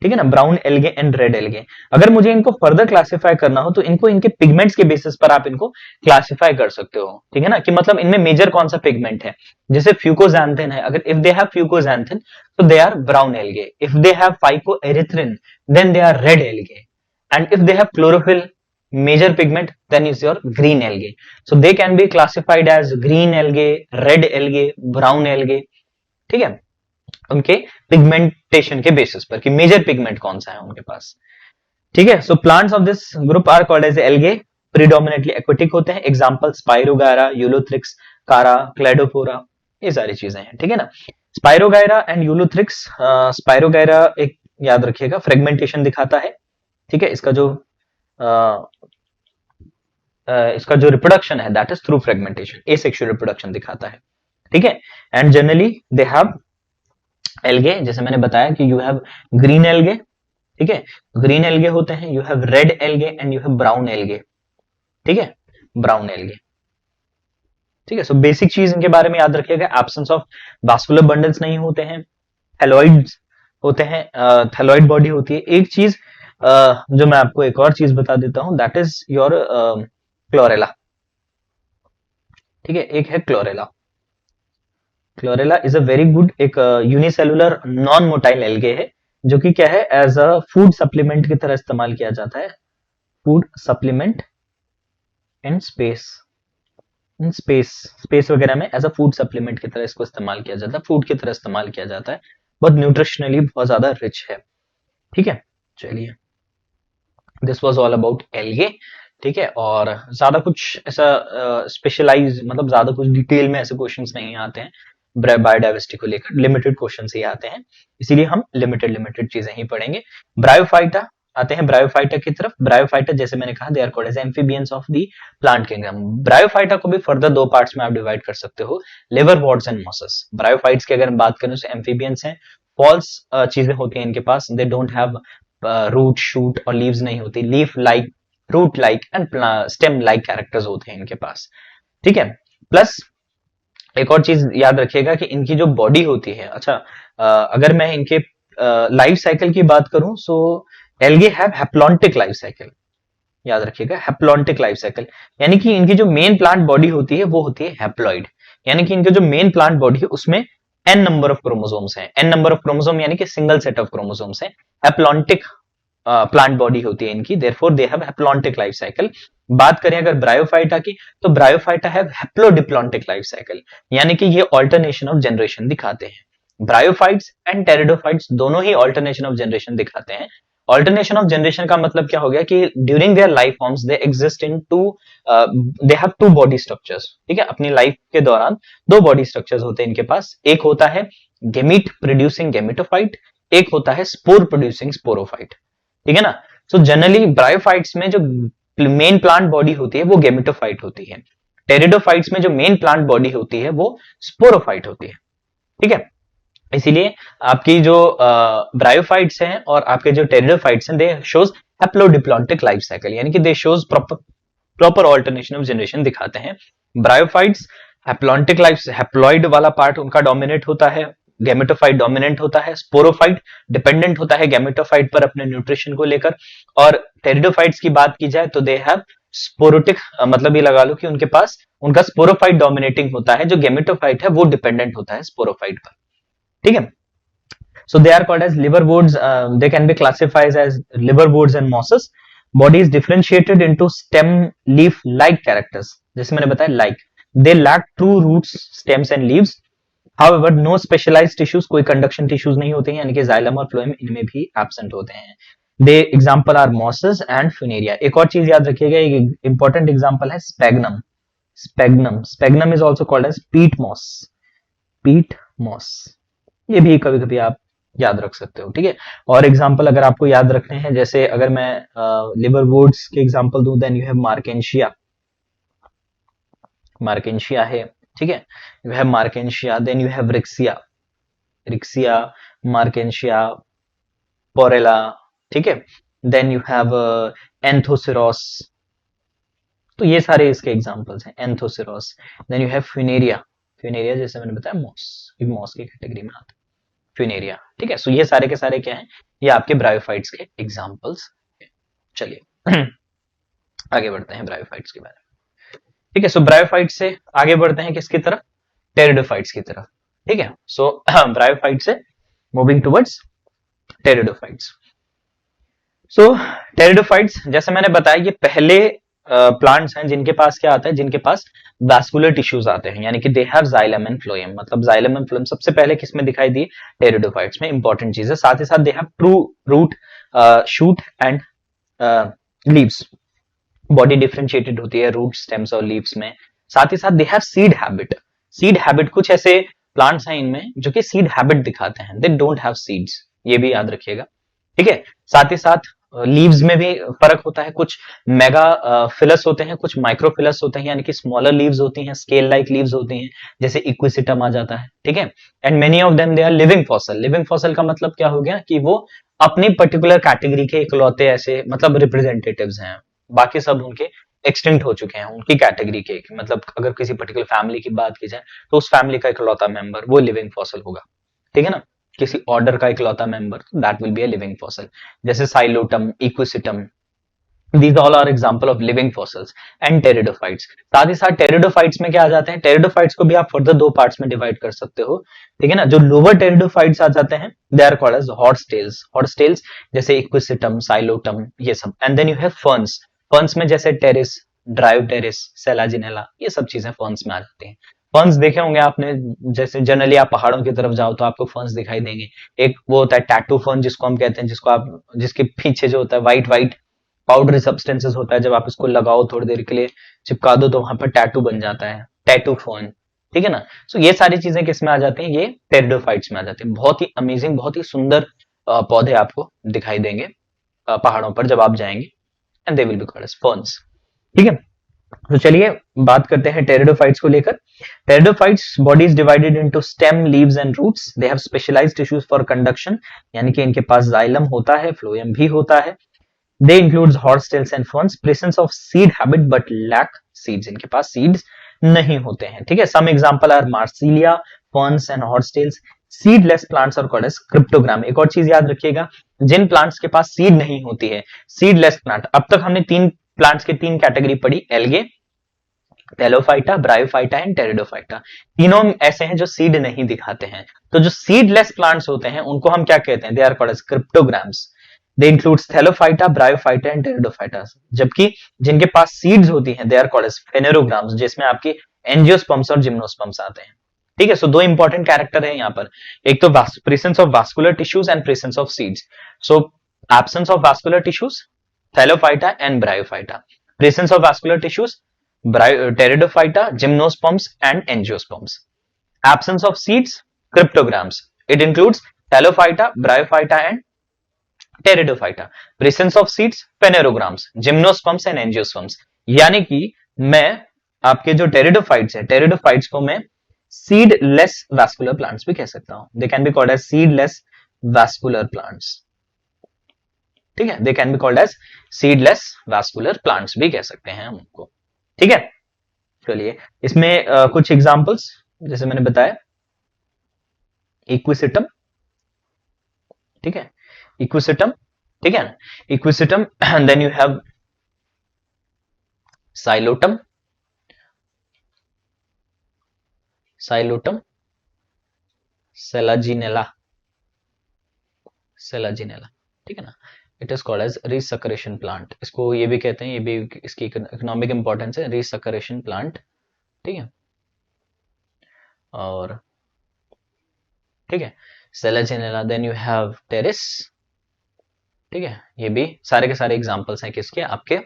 A: ठीक है ना, brown algae and red algae. अगर मुझे इनको फर्दर क्लासिफाई करना हो तो इनको इनके पिगमेंट्स के बेसिस पर आप इनको क्लासिफाई कर सकते हो, ठीक है ना, कि मतलब इनमें मेजर कौन सा पिगमेंट है। जैसे फ्यूकोजैंथिन है, अगर इफ दे हैव फ्यूकोजैंथिन तो they are brown algae, if they have phycoerythrin then they are red algae, and if they have chlorophyll major pigment then is your green algae. So they can be classified as green algae, red algae, brown algae, ठीक है, उनके पिगमेंटेशन के बेसिस पर कि मेजर पिगमेंट कौन सा है उनके पास, ठीक है। So plants of this group are called as algae, predominantly aquatic होते हैं। Example Spirogyra, Ulothrix, Chara, Cladophora, ये सारी चीजें हैं, ठीक है ना। स्पाइरोगायरा एंड यूलोथ्रिक्स, स्पाइरोगायरा एक याद रखिएगा फ्रेगमेंटेशन दिखाता है, ठीक है। इसका जो रिप्रोडक्शन है that is through fragmentation, asexual reproduction दिखाता है, ठीक है। And generally they have algae, जैसे मैंने बताया कि यू हैव ग्रीन एल्गे, ठीक है, ग्रीन एल्गे होते हैं, you have read algae and you have brown algae, ठीक है, ब्राउन एल्गे। ठीक है, सो बेसिक चीज इनके बारे में याद रखिएगा, एब्सेंस ऑफ वास्कुलर बंडल्स नहीं होते हैं, थैलॉइड्स होते हैं, थैलॉइड बॉडी होती है। एक चीज जो मैं आपको एक और चीज बता देता हूं, दैट इज योर क्लोरेला। ठीक है, एक है chlorella. Chlorella is a very good एक यूनिसेलुलर नॉन मोटाइल एल्गे है, जो कि क्या है, एज अ फूड सप्लीमेंट की तरह इस्तेमाल किया जाता है, food supplement in space, in space वगैरह में एज अ फूड सप्लीमेंट की तरह इसको इस्तेमाल किया जाता है, फूड की तरह इस्तेमाल किया जाता है, बहुत न्यूट्रिशनली बहुत ज्यादा रिच है। ठीक है, चलिए, this was all about algae. ठीक है, और ज्यादा कुछ ऐसा स्पेशलाइज मतलब ज्यादा कुछ डिटेल में ऐसे क्वेश्चंस नहीं आते हैं बायोडाइवर्सिटी को लेकर, लिमिटेड क्वेश्चंस ही आते हैं, इसीलिए हम लिमिटेड लिमिटेड चीजें ही पढ़ेंगे। ब्रायोफाइटा, आते हैं ब्रायोफाइटा की तरफ। ब्रायोफाइटा जैसे मैंने कहा, they are called as amphibians of the plant kingdom. Bryophyta को भी फर्दर दो पार्ट्स में आप डिवाइड कर सकते हो, लिवरवॉर्ड्स एंड मॉसेस। ब्रायोफाइट्स की अगर हम बात करें तो एम्फीबियंस हैं, फॉल्स चीजें होती हैं इनके पास, they don't have root, shoot और लीव्स नहीं होती, leaf like, root like and stem like characters होते हैं इनके पास। ठीक है, प्लस एक और चीज याद रखिएगा कि इनकी जो बॉडी होती है, अच्छा अगर मैं इनके लाइफ साइकिल की बात करूं, so algae have haplontic life cycle, याद रखिएगा हैप्लॉन्टिक लाइफ साइकिल, यानी कि इनकी जो मेन प्लांट बॉडी होती है वो होती है हैप्लॉइड, यानी कि इनका जो मेन प्लांट बॉडी है उसमें एन नंबर ऑफ क्रोमोसोम्स हैं, एन नंबर ऑफ क्रोमोसोम यानी कि सिंगल सेट ऑफ क्रोमोसोम्स हैं, हैप्लॉन्टिक प्लांट बॉडी होती है इनकी, therefore they have haplontic life cycle. बात करें अगर ब्रायोफाइटा की, तो bryophyta have haplodiplontic life cycle, यानी कि ये ऑल्टरनेशन ऑफ जनरेशन दिखाते हैं। ब्रायोफाइट्स एंड टेरिडोफाइट्स दोनों ही ऑल्टरनेशन ऑफ जनरेशन दिखाते हैं। ऑल्टरनेशन ऑफ जनरेशन का मतलब क्या हो गया कि during their life forms they exist in two, they have two body structures. ठीक है, अपनी लाइफ के दौरान दो बॉडी स्ट्रक्चर्स होते हैं इनके पास, एक होता है गेमीट प्रोड्यूसिंग गेमेटोफाइट, एक होता है स्पोर प्रोड्यूसिंग स्पोरोफाइट। ठीक है ना, सो जनरली ब्रायोफाइट्स में जो मेन प्लांट बॉडी होती है वो गेमेटोफाइट होती है, टेरिडोफाइट्स में जो मेन प्लांट बॉडी होती है वो स्पोरोफाइट होती है। ठीक है, इसीलिए आपकी जो ब्रायोफाइट्स हैं और आपके जो टेरिडोफाइट्स हैं, दे शोज हैप्लोडिप्लॉन्टिक लाइफ साइकिल, यानी कि दे shows proper alternation of generation दिखाते हैं। ब्रायोफाइट्स हैप्लॉन्टिक लाइफ, हैप्लॉइड वाला पार्ट उनका डोमिनेट होता है, गैमेटोफाइट डोमिनेंट होता है, स्पोरोफाइट डिपेंडेंट होता है गैमेटोफाइट पर अपने न्यूट्रिशन को लेकर, और टेरिडोफाइट्स की बात की जाए तो दे हैव स्पोरोटिक, मतलब ये लगा लो कि उनके पास उनका स्पोरोफाइट डोमिनेटिंग होता है, जो गैमेटोफाइट है वो डिपेंडेंट होता है स्पोरोफाइट पर। ठीक है, so they are called as liverworts, they can be classified as liverworts and mosses. Body is differentiated into stem leaf like characters, जैसे मैंने बताया like, they lack true roots, stems and leaves. However, no specialized tissues, कोई conduction tissues नहीं होते हैं, यानी कि xylem और phloem इनमें भी absent होते हैं। They example are mosses and funaria. एक और चीज याद रखिएगा, एक important example है sphagnum. Sphagnum is also called as peat moss. Peat moss. ये भी कभी कभी आप याद रख सकते हो। ठीक है, और एग्जांपल अगर आपको याद रखने हैं, जैसे अगर मैं लिवरवुड्स के एग्जांपल दूं, then you have Marchantia, Marchantia है। ठीक है, you have Marchantia, then you have Riccia, Marchantia, Porella. ठीक है, देन यू हैव एंथोसिरोस, तो ये सारे इसके एग्जांपल्स हैं, Anthoceros. Then you have Funaria, Funaria जैसे मैंने बताया मॉस की कैटेगरी में आता है फ्यूनेरिया। ठीक है, सो ये सारे के सारे क्या हैं, ये आपके ब्रायोफाइट्स के एग्जांपल्स। चलिए आगे बढ़ते हैं ब्रायोफाइट्स के बारे में। ठीक है, सो ब्रायोफाइट से आगे बढ़ते हैं किसकी तरफ, टेरिडोफाइट्स की तरफ। ठीक है, सो ब्रायोफाइट से मूविंग टुवर्ड्स टेरिडोफाइट्स। सो टेरिडोफाइट्स जैसे मैंने बताया, ये पहले प्लांट्स हैं जिनके पास क्या आता है, जिनके पास वास्कुलर टिश्यूज आते हैं, यानी कि दे हैव जाइलम एंड फ्लोएम, मतलब जाइलम एंड फ्लोएम सबसे पहले किसमें दिखाई दिए, टेरिडोफाइट्स में। इंपॉर्टेंट चीज है, साथ ही साथ they have true root, shoot and leaves, body differentiated होती है रूट, स्टेम्स और लीव्स में। साथ ही साथ they have seed habit, seed habit, कुछ ऐसे प्लांट्स हैं इनमें जो कि सीड हैबिट दिखाते हैं, दे डोंट हैव सीड्स, ये भी याद रखिएगा। ठीक है, साथ ही साथ लीव्स में भी फर्क होता है, कुछ मेगा फिलस होते हैं, कुछ माइक्रोफिलस होते हैं, यानी कि स्मॉलर लीव्स होती हैं, स्केल लाइक लीव्स होती हैं, जैसे इक्विसिटम आ जाता है। ठीक है, and many of them they are living fossil. Living fossil का मतलब क्या हो गया कि वो अपनी पर्टिकुलर कैटेगरी के इकलौते ऐसे मतलब रिप्रेजेंटेटिव्स हैं, बाकी सब उनके एक्सटिंक्ट हो चुके हैं उनकी कैटेगरी के, मतलब अगर किसी पर्टिकुलर फैमिली की बात की जाए तो उस फैमिली का इकलौता मेंबर वो लिविंग फॉसिल होगा, ठीक है ना। किसी ऑर्डर का इकलौता member, that will be a living fossil, जैसे Psilotum, Equisetum, these all are example of living fossils and pteridophytes। साथ ही साथ टेरिडोफाइट्स में क्या आ जाते हैं, टेरिडोफाइट्स को भी आप फर्दर दो पार्ट्स में डिवाइड कर सकते हो, ठीक है ना। जो लोअर टेरिडोफाइट्स आ जाते हैं they are called as horsetails, horsetails जैसे इक्विसिटम, साइलोटम, ये सब। And then you have ferns, ferns में जैसे टेरिस, ड्रायोटेरिस, सेलाजिनेला, ये सब चीजें फर्न्स में आ जाती हैं। फर्न्स देखे होंगे आपने, जैसे जनरली आप पहाड़ों की तरफ जाओ तो आपको फर्न्स दिखाई देंगे। एक वो होता है टैटू फर्न जिसको हम कहते हैं, जिसको आप, जिसके पीछे जो होता है व्हाइट व्हाइट पाउडर सब्सटेंसेस होता है, जब आप इसको लगाओ थोड़ी देर के लिए चिपका दो तो वहां पर टैटू बन जाता है, टैटू फोन, ठीक है ना। सो ये सारी चीजें किस में आ जाती हैं, ये टेरिडोफाइट्स में आ जाती हैं। बहुत ही अमेजिंग, बहुत ही सुंदर पौधे आपको दिखाई देंगे पहाड़ों पर जब आप जाएंगे, and they will be called as ferns, ठीक है। तो चलिए बात करते हैं टेरिडोफाइट्स को लेकर। Pteridophytes body is divided into stem, leaves and roots. They have specialized tissues for conduction, यानी कि इनके पास जाइलम होता है, फ्लोएम भी होता है। They includes horsetails and ferns, presence of seed habit but lack seeds, इनके पास seeds नहीं होते हैं, ठीक है। Some example are marsilia, ferns and horsetails। Seedless plants are called as cryptogram। एक और चीज याद रखिएगा, जिन प्लांट्स के पास सीड नहीं होती है, सीडलेस प्लांट। अब तक हमने तीन प्लांट्स की तीन कैटेगरी पढ़ी, एल्गे, टेलोफाइटा, ब्रायोफाइटा एंड टेरिडोफाइटा। तीनों ऐसे हैं जो सीड नहीं दिखाते हैं। तो जो सीडलेस प्लांट्स होते हैं उनको हम क्या कहते हैं, they are called as cryptograms. They includes thallophyta, bryophyta and pteridophyta. जबकि जिनके पास सीड्स होती हैं they are called as phanerograms, जिसमें आपकी एंजियोस्पर्म्स और जिम्नोस्पर्म्स आते हैं, ठीक है। सो दो इंपॉर्टेंट कैरेक्टर है यहाँ पर, एक तो presence of vascular tissues and presence of seeds. So absence of vascular tissues Thallophyta and bryophyta, presence of vascular tissues Pteridophyta, gymnosperms and angiosperms. Absence of seeds, cryptograms. It includes Thallophyta, Bryophyta and Pteridophyta. Presence of seeds, phanerograms, gymnosperms and angiosperms. यानी कि मैं आपके जो टेरिडोफाइट्स है, टेरिडोफाइट्स को मैं सीडलेस वैस्कुलर प्लांट्स भी कह सकता हूं। They can be called as seedless vascular plants, ठीक है। They can be called as seedless vascular plants भी कह सकते हैं हम उनको, ठीक है। चलिए इसमें कुछ एग्जांपल्स, जैसे मैंने बताया इक्विसिटम, ठीक है, इक्विसिटम, ठीक है, equisetum. Then you have psilotum, psilotum, selaginella, selaginella, ठीक है ना। It is called as resurrection plant, इसको ये भी कहते हैं, ये भी इसकी इकोनॉमिक इंपॉर्टेंस है, रिसकरेशन प्लांट, ठीक है। और ठीक है, Selaginella. Then you have Pteris, ठीक है। ये भी सारे के सारे एग्जांपल्स हैं किसके, आपके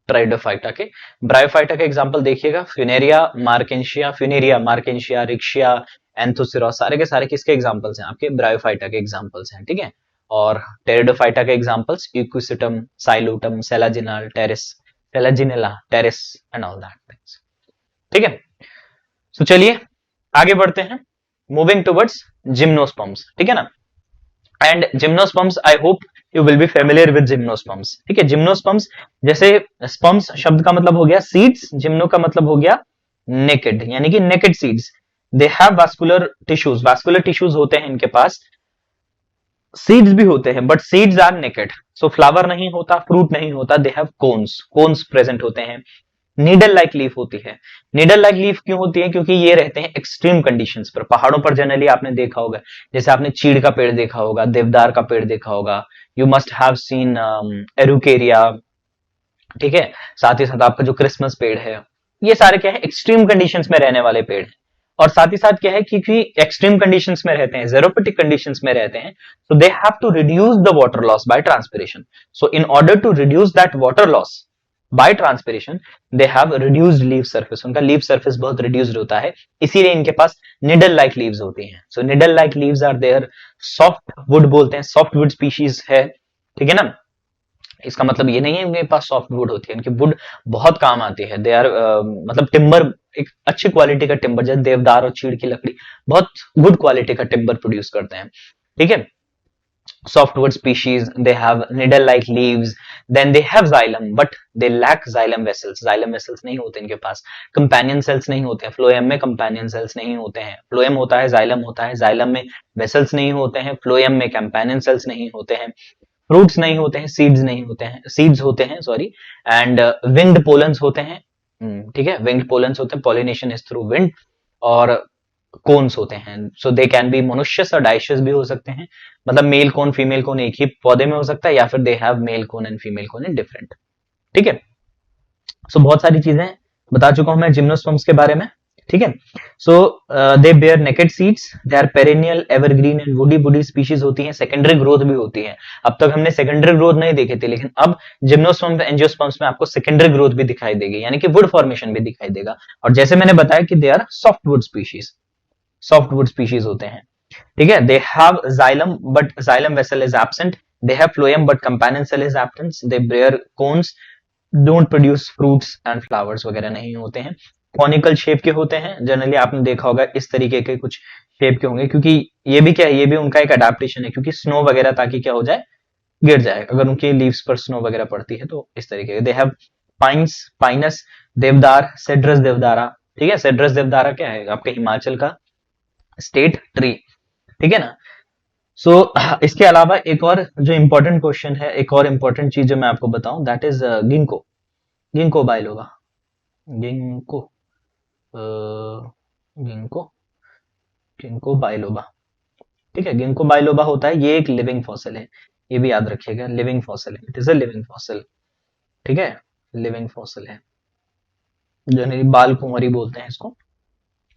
A: ट्राइडोफाइटा के। ब्रायोफाइटा के एग्जांपल देखिएगा, funaria marchantia, funaria marchantia, riccia, anthoceros, सारे के सारे किसके एग्जांपल्स हैं, आपके ब्रायोफाइटा के एग्जांपल्स हैं, ठीक है। और टेरिडोफाइटा के examples equisetum, psilotum, selaginella, pteris, selaginella, pteris and all that things, ठीक है। सो चलिए आगे बढ़ते हैं, मूविंग टुवर्ड्स जिम्नोस्पर्म्स, ठीक है ना। And gymnosperms, I hope you will be familiar with gymnosperms, ठीक है। जिम्नोस्पर्म्स, जैसे स्पर्म्स शब्द का मतलब हो गया सीड्स, जिम्नो का मतलब हो गया नेकेड, यानी कि naked seeds. They have vascular tissues, vascular tissues होते हैं इनके पास, सीड्स भी होते हैं but seeds are naked. So flower नहीं होता, फ्रूट नहीं होता, they have cones, cones present होते हैं। नीडल लाइक लीफ होती है। नीडल लाइक लीफ क्यों होती है, क्योंकि ये रहते हैं एक्सट्रीम कंडीशंस पर। पहाड़ों पर जनरली आपने देखा होगा, जैसे आपने चीड़ का पेड़ देखा होगा, देवदार का पेड़ देखा होगा, यू मस्ट हैव सीन एरुकेरिया, ठीक है। साथ ही साथ आपका जो क्रिसमस पेड़ है, ये सारे क्या है, एक्सट्रीम कंडीशंस में रहने वाले पेड़ हैं। और साथ ही साथ क्या है, क्योंकि एक्सट्रीम कंडीशंस में रहते हैं, जेरोपिटिक कंडीशंस में रहते हैं, so they have to reduce the water loss by transpiration. So in order to reduce that water loss by transpiration, they have reduced leaf surface, उनका लीफ सरफेस बहुत रिड्यूस्ड होता है, इसीलिए इनके पास निडल लाइक लीव्स होती हैं। So needle like leaves are there, soft wood बोलते हैं, सॉफ्ट वुड स्पीशीज है, ठीक है ना। इसका मतलब ये नहीं है उनके पास सॉफ्ट वुड होती है, इनकी वुड बहुत काम आती है। दे आर मतलब टिम्बर, एक अच्छी क्वालिटी का टिम्बर, जैसे देवदार और चीड़ की लकड़ी बहुत गुड क्वालिटी का टिम्बर प्रोड्यूस करते हैं, ठीक है। softwood species, they have needle like leaves, then they have xylem but they lack xylem vessels, xylem vessels नहीं होते इनके पास, कंपेनियन सेल्स नहीं होते हैं, फ्लोएम में कंपेनियन सेल्स नहीं होते हैं, फ्लोएम होता है, जाइलम होता है, जाइलम में वेसल्स नहीं होते हैं, फ्लोएम में कंपेनियन सेल्स नहीं होते हैं, फ्रूट्स नहीं होते हैं, सीड्स नहीं होते हैं, सीड्स होते हैं सॉरी, एंड विंग्ड पोलन्स होते हैं, ठीक है, विंग्ड पोलन्स होते हैं, पॉलिनेशन इज थ्रू विंड, और कोन्स होते हैं, सो दे कैन बी मोनुशियस और डाइशियस भी हो सकते हैं, मतलब मेल कोन फीमेल कोन एक ही पौधे में हो सकता है, या फिर they have male cone and female cone in different, ठीक है। सो बहुत सारी चीजें बता चुका हूं मैं जिम्नोस्पर्म्स के बारे में, ठीक है। So they bear naked seeds, they are perennial evergreen and woody species होती हैं, सेकेंडरी ग्रोथ भी होती है। अब तक हमने सेकेंडरी ग्रोथ नहीं देखे थे, लेकिन अब जिम्नोस्पर्म्स एंजियोस्पर्म्स में आपको सेकेंडरी ग्रोथ भी दिखाई देगी, यानी कि वुड फॉर्मेशन भी दिखाई देगा। और जैसे मैंने बताया कि they are softwood species, softwood species होते हैं, ठीक है। They have xylem but xylem vessel is absent, they have phloem but companion cell is absent, they bear cones, don't produce fruits and flowers वगैरह नहीं होते हैं, कॉनिकल शेप के होते हैं, जनरली आपने देखा होगा इस तरीके के कुछ शेप के होंगे, क्योंकि ये भी क्या है, ये भी उनका एक अडेप्टेशन है, क्योंकि स्नो वगैरह ताकि क्या हो जाए, गिर जाए, अगर उनके लीव्स पर स्नो वगैरह पड़ती है तो इस तरीके के। दे हैव पाइन्स, पाइनस, देवदार, सेड्रस देवदारा, ठीक है। सेड्रस देवदारा क्या है, आपके हिमाचल का स्टेट ट्री, ठीक है ना। सो इसके अलावा एक और जो इंपॉर्टेंट क्वेश्चन है, एक और इंपॉर्टेंट चीज जो मैं आपको बताऊं, that is ginkgo, ginkgo biloba, ginkgo, ginkgo, ginkgo biloba, ठीक है। गिंको बाइलोबा होता है, ये एक लिविंग फॉसिल है, ये भी याद रखिएगा, लिविंग फॉसिल है, it is a living fossil, ठीक है, लिविंग फॉसिल है, जनरली बाल कुंवरी बोलते हैं इसको,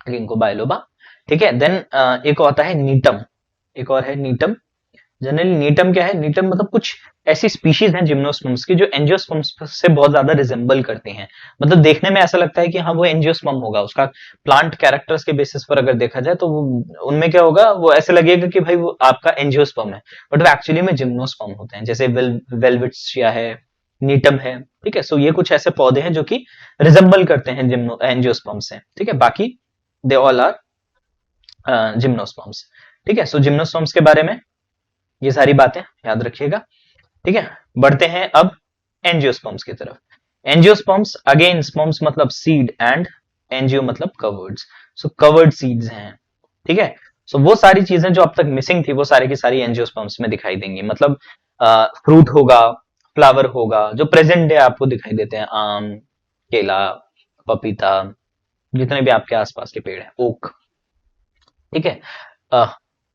A: गिंको बाइलोबा, ठीक है। देन एक होता है नीटम, एक और है नीटम। जनरली नीटम क्या है, नीटम मतलब कुछ ऐसी स्पीशीज हैं जिम्नोस्पर्म्स की जो एंजियोस्पर्म्स से बहुत ज्यादा रिजेंबल करती हैं, मतलब देखने में ऐसा लगता है कि हाँ वो एंजियोस्पर्म होगा, उसका प्लांट कैरेक्टर्स के बेसिस पर अगर देखा जाए तो वो उनमें क्या होगा, वो ऐसे लगेगा कि भाई वो आपका एंजियोस्पर्म है, बट वो एक्चुअली में जिम्नोस्पर्म होते हैं, जैसे वेलविट्सिया है, नीटम है, ठीक है। सो ये कुछ ऐसे पौधे हैं जो कि रिजेंबल करते हैं एंजियोस्पर्म से, ठीक है, बाकी दे ऑल आर जिम्नोस्पर्म्स, ठीक है। सो जिम्नोस्पर्म्स के बारे में ये सारी बातें याद रखिएगा, ठीक है। बढ़ते हैं अब एंजियोस्पर्म्स की तरफ। एंजियोस्पर्म्स अगेन, स्पर्म्स मतलब सीड एंड एंजियो मतलब कवर्ड्स, सो कवर्ड सीड्स हैं, ठीक है। सो वो सारी चीजें जो अब तक मिसिंग थी वो सारी की सारी एंजियोस्पर्म्स में दिखाई देंगी, मतलब फ्रूट होगा, फ्लावर होगा, जो प्रेजेंट डे आपको दिखाई देते हैं, आम, केला, पपीता, जितने भी आपके आसपास के पेड़ हैं, ओक, ठीक है,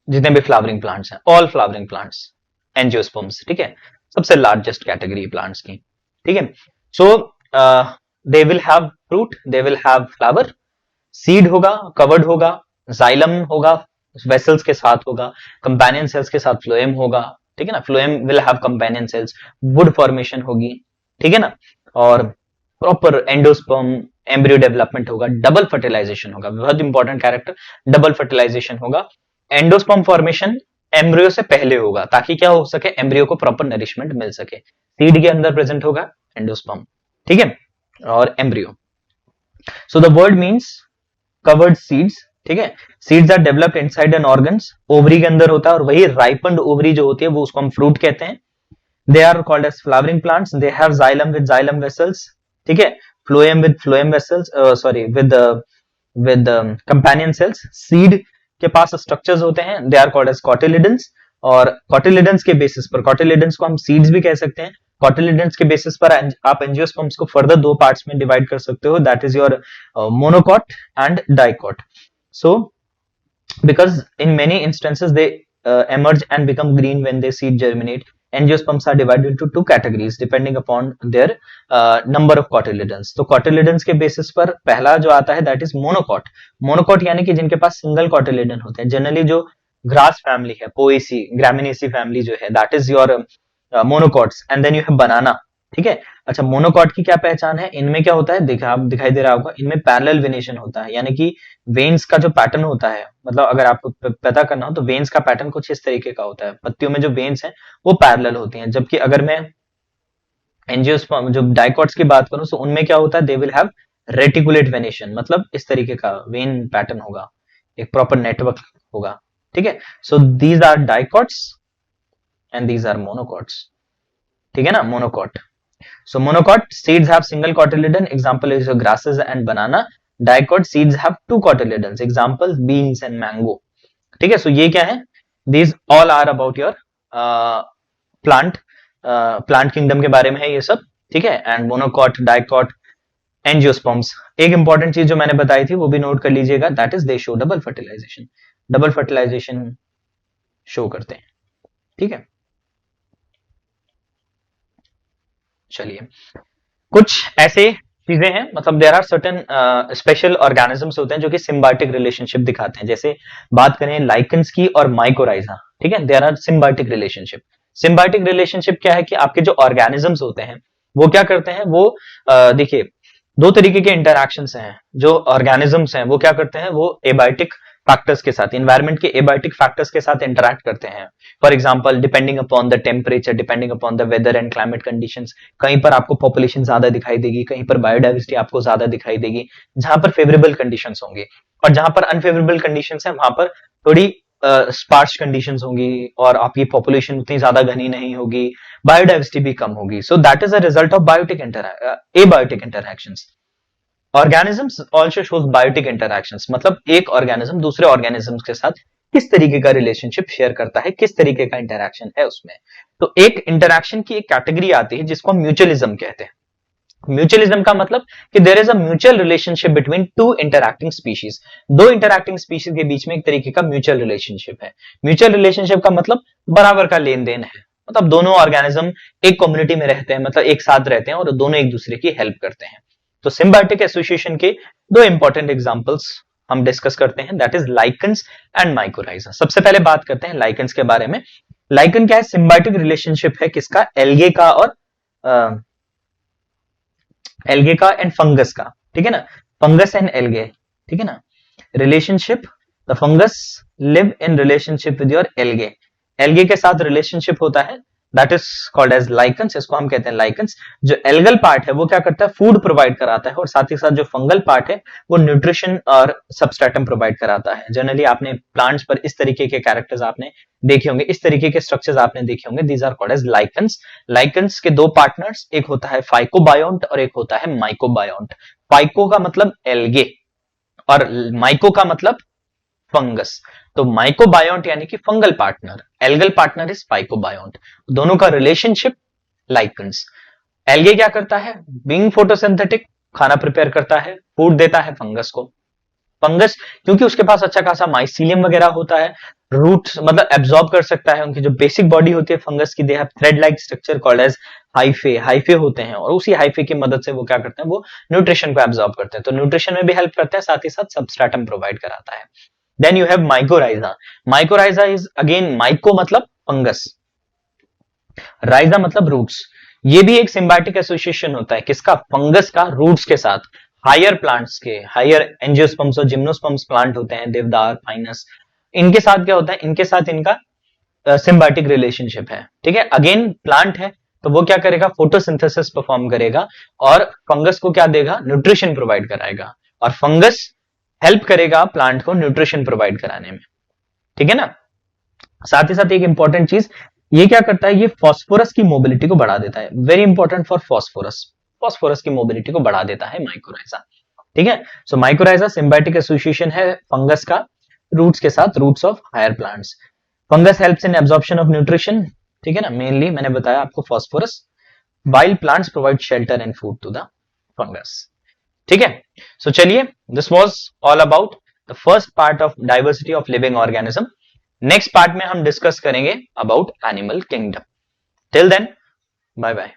A: जितने भी फ्लावरिंग प्लांट्स हैं, ऑल फ्लावरिंग प्लांट्स एंजियोस्पर्म्स, ठीक है, सबसे लार्जेस्ट कैटेगरी प्लांट्स की, ठीक है। So they will have fruit, they will have flower, seed होगा, कवर्ड होगा, जाइलम होगा, वेसल्स के साथ होगा, कंपेनियन सेल्स के साथ फ्लोएम होगा, ठीक है ना, phloem will have companion cells, would formation होगी, ठीक है ना, और प्रॉपर एंडोस्पर्म एम्ब्रियो डेवलपमेंट होगा, डबल फर्टिलाइजेशन होगा, बहुत इंपॉर्टेंट कैरेक्टर, डबल फर्टिलाइजेशन होगा, एंडोस्पर्म फॉर्मेशन एम्ब्रियो से पहले होगा, ताकि क्या हो सके, एम्ब्रियो को प्रॉपर नरिशमेंट मिल सके, सीड के अंदर प्रेजेंट होगा एंडोस्पर्म, ठीक है, और embryo. So the word means covered seeds, ठीक है, seeds are developed inside an organs, ovary के अंदर होता है, और वही राइपन्ड ओवरी जो होती है वो उसको हम फ्रूट कहते हैं। They are called as flowering plants, they have xylem with xylem vessels, ठीक है, phloem with phloem vessels, sorry with companion cells, seed के पास स्ट्रक्चर्स होते हैं, they are called as cotyledons, और कॉटिलिडन्स के बेसिस पर, कॉटिलिडन्स को हम सीड्स भी कह सकते हैं, कॉटिलिडन्स के बेसिस पर आप एंजियोस्पर्म्स को फर्दर दो पार्ट्स में डिवाइड कर सकते हो, that is your monocot and dicot. So because in many instances they emerge and become green when they seed germinate. Angiosperms are divided into two categories depending upon their number of cotyledons. तो cotyledons के basis पर पहला जो आता है that is monocot. monocot यानी कि जिनके पास single cotyledon होते हैं, generally जो grass family है, poaceae, gramineaceae family जो है, that is your monocots, and then you have banana, ठीक है। अच्छा, मोनोकॉट की क्या पहचान है, इनमें क्या होता है, दिखाई दे रहा होगा, इनमें पैरेलल वेनेशन होता है, यानी कि वेन्स का जो पैटर्न होता है, मतलब अगर आपको पता करना हो तो वेन्स का पैटर्न कुछ इस तरीके का होता है, पत्तियों में जो वेन्स हैं वो पैरेलल होती हैं, जबकि अगर मैं एंजियोस्पर्म जो डाइकॉट्स की बात करूं तो उनमें क्या होता है, दे विल हैव रेटिकुलेट वेनेशन, मतलब इस तरीके का वेन पैटर्न होगा, एक प्रॉपर नेटवर्क होगा, ठीक है। So these are dicots and these are monocots, ठीक है ना, monocot, So monocot seeds have single cotyledon, example is grasses and banana. Dicot seeds have two cotyledons, example beans and mango. ठीक है, सो ये क्या है, these all are about your plant plant kingdom के बारे में है ये सब, ठीक है। And monocot, dicot, angiosperms. एक इंपॉर्टेंट चीज जो मैंने बताई थी वो भी नोट कर लीजिएगा, that is they show double fertilization, double fertilization show करते हैं, ठीक है। चलिए, कुछ ऐसे चीजें हैं, मतलब there are certain special organisms होते हैं जो कि सिम्बायोटिक रिलेशनशिप दिखाते हैं। जैसे बात करें लाइकन्स की और माइकोराइजा, ठीक है, there are symbiotic relationship. Symbiotic relationship क्या है कि आपके जो ऑर्गेनिजम्स होते हैं वो क्या करते हैं, वो देखिए दो तरीके के इंटरैक्शंस हैं। जो ऑर्गेनिजम्स हैं वो क्या करते हैं, वो एबायोटिक फैक्टर्स के साथ, इन्वायरमेंट के एबायोटिक फैक्टर्स के साथ इंटरैक्ट करते हैं। For example depending upon the temperature, depending upon the weather and climate conditions, कहीं पर आपको पॉपुलेशन ज्यादा दिखाई देगी, कहीं पर बायोडाइवर्सिटी आपको ज्यादा दिखाई देगी, जहां पर फेवरेबल कंडीशंस होंगी, और जहां पर अनफेवरेबल कंडीशंस है वहां पर थोड़ी स्पार्स कंडीशंस होंगी और आपकी पॉपुलेशन उतनी ज्यादा घनी नहीं होगी, बायोडाइवर्सिटी भी कम होगी। So that is a result of abiotic interactions. Organisms also shows biotic interactions, मतलब एक ऑर्गेनिज्म दूसरे ऑर्गेनिजम्स के साथ किस तरीके का रिलेशनशिप शेयर करता है, किस तरीके का इंटरैक्शन है उसमें। तो एक इंटरैक्शन की एक कैटेगरी आती है जिसको हम म्यूचुअलिज्म कहते हैं। म्यूचुअलिज्म का मतलब कि there is a mutual relationship between two interacting species, दो इंटरैक्टिंग स्पीशीज के बीच में एक तरीके का म्यूचुअल रिलेशनशिप है। म्यूचुअल रिलेशनशिप का मतलब बराबर का लेन देन है, मतलब दोनों ऑर्गेनिज्म एक कम्युनिटी में रहते हैं, मतलब एक साथ रहते हैं और दोनों एक दूसरे की हेल्प करते हैं। तो सिम्बायोटिक एसोसिएशन के दो इंपॉर्टेंट एग्जांपल्स हम डिस्कस करते हैं, that is lichens and mycorrhiza. सबसे पहले बात करते हैं लाइकन्स के बारे में। लाइकन क्या है, सिम्बायोटिक रिलेशनशिप है किसका, एल्गे का और एल्गे का एंड फंगस का, ठीक है ना, फंगस एंड एल्गे, ठीक है ना। Relationship, the fungus live in relationship with your algae, algae के साथ रिलेशनशिप होता है, that is called as lichens, इसको हम कहते हैं लाइकन्स। जो एल्गल पार्ट है वो क्या करता है, फूड प्रोवाइड कराता है, और साथ ही साथ जो फंगल पार्ट है वो न्यूट्रिशन और सबस्ट्रेटम प्रोवाइड कराता है। जनरली आपने प्लांट्स पर इस तरीके के कैरेक्टर्स आपने देखे होंगे, इस तरीके के स्ट्रक्चर्स आपने देखे होंगे, these are called as lichens. Lichens के दो पार्टनर्स, एक होता है फाइकोबायोन्ट और एक होता है माइकोबायोन्ट। फाइको का मतलब एल्गे और माइको का मतलब फंगस। तो माइकोबायोन्ट यानी कि fungal partner, algal partner is phycobiont, दोनों का रिलेशनशिप लाइकन्स। एल्गे क्या करता है, बीइंग फोटोसिंथेटिक, खाना प्रिपेयर करता है, फूड देता है फंगस को। फंगस क्योंकि उसके पास अच्छा खासा माइसीलियम वगैरह होता है, रूट्स मतलब एब्जॉर्ब कर सकता है, उनकी जो बेसिक बॉडी होती है फंगस की, they have thread like structure called as hyphae, hyphae होते हैं, और उसी हाइफे की मदद से वो क्या करते हैं, वो न्यूट्रिशन को एब्जॉर्ब करते हैं, तो न्यूट्रिशन में भी हेल्प करते हैं, साथ ही साथ सबस्ट्रेटम प्रोवाइड कराता है। Then you have mycorrhiza. Mycorrhiza is again, myco मतलब फंगस, राइजा मतलब रूट्स। ये भी एक सिम्बायोटिक एसोसिएशन होता है किसका, फंगस का रूट्स के साथ। हायर प्लांट्स के, हायर एंजियोस्पर्म्स और जिम्नोस्पर्म्स प्लांट होते हैं, देवदार, पाइनस, इनके साथ क्या होता है, इनके साथ इनका सिम्बायोटिक रिलेशनशिप है, ठीक है। अगेन प्लांट है तो वो क्या करेगा, फोटोसिंथेसिस परफॉर्म करेगा और फंगस को क्या देगा, न्यूट्रिशन प्रोवाइड कराएगा, और फंगस हेल्प करेगा प्लांट को न्यूट्रिशन प्रोवाइड कराने में, ठीक है ना। साथ ही साथ एक इंपॉर्टेंट चीज, ये क्या करता है, ये फास्फोरस की मोबिलिटी को बढ़ा देता है, very important for phosphorus, phosphorus की मोबिलिटी को बढ़ा देता है माइकोराइजा, ठीक है। सो माइकोराइजा सिम्बायोटिक एसोसिएशन है फंगस का रूट्स के साथ, roots of higher plants. Fungus helps in absorption of nutrition, ठीक है ना, मेनली मैंने बताया आपको phosphorus, while plants provide shelter and food to the fungus, ठीक है। सो चलिए, this was all about the first part of diversity of living organism. Next part में हम डिस्कस करेंगे about animal kingdom. Till then, bye bye.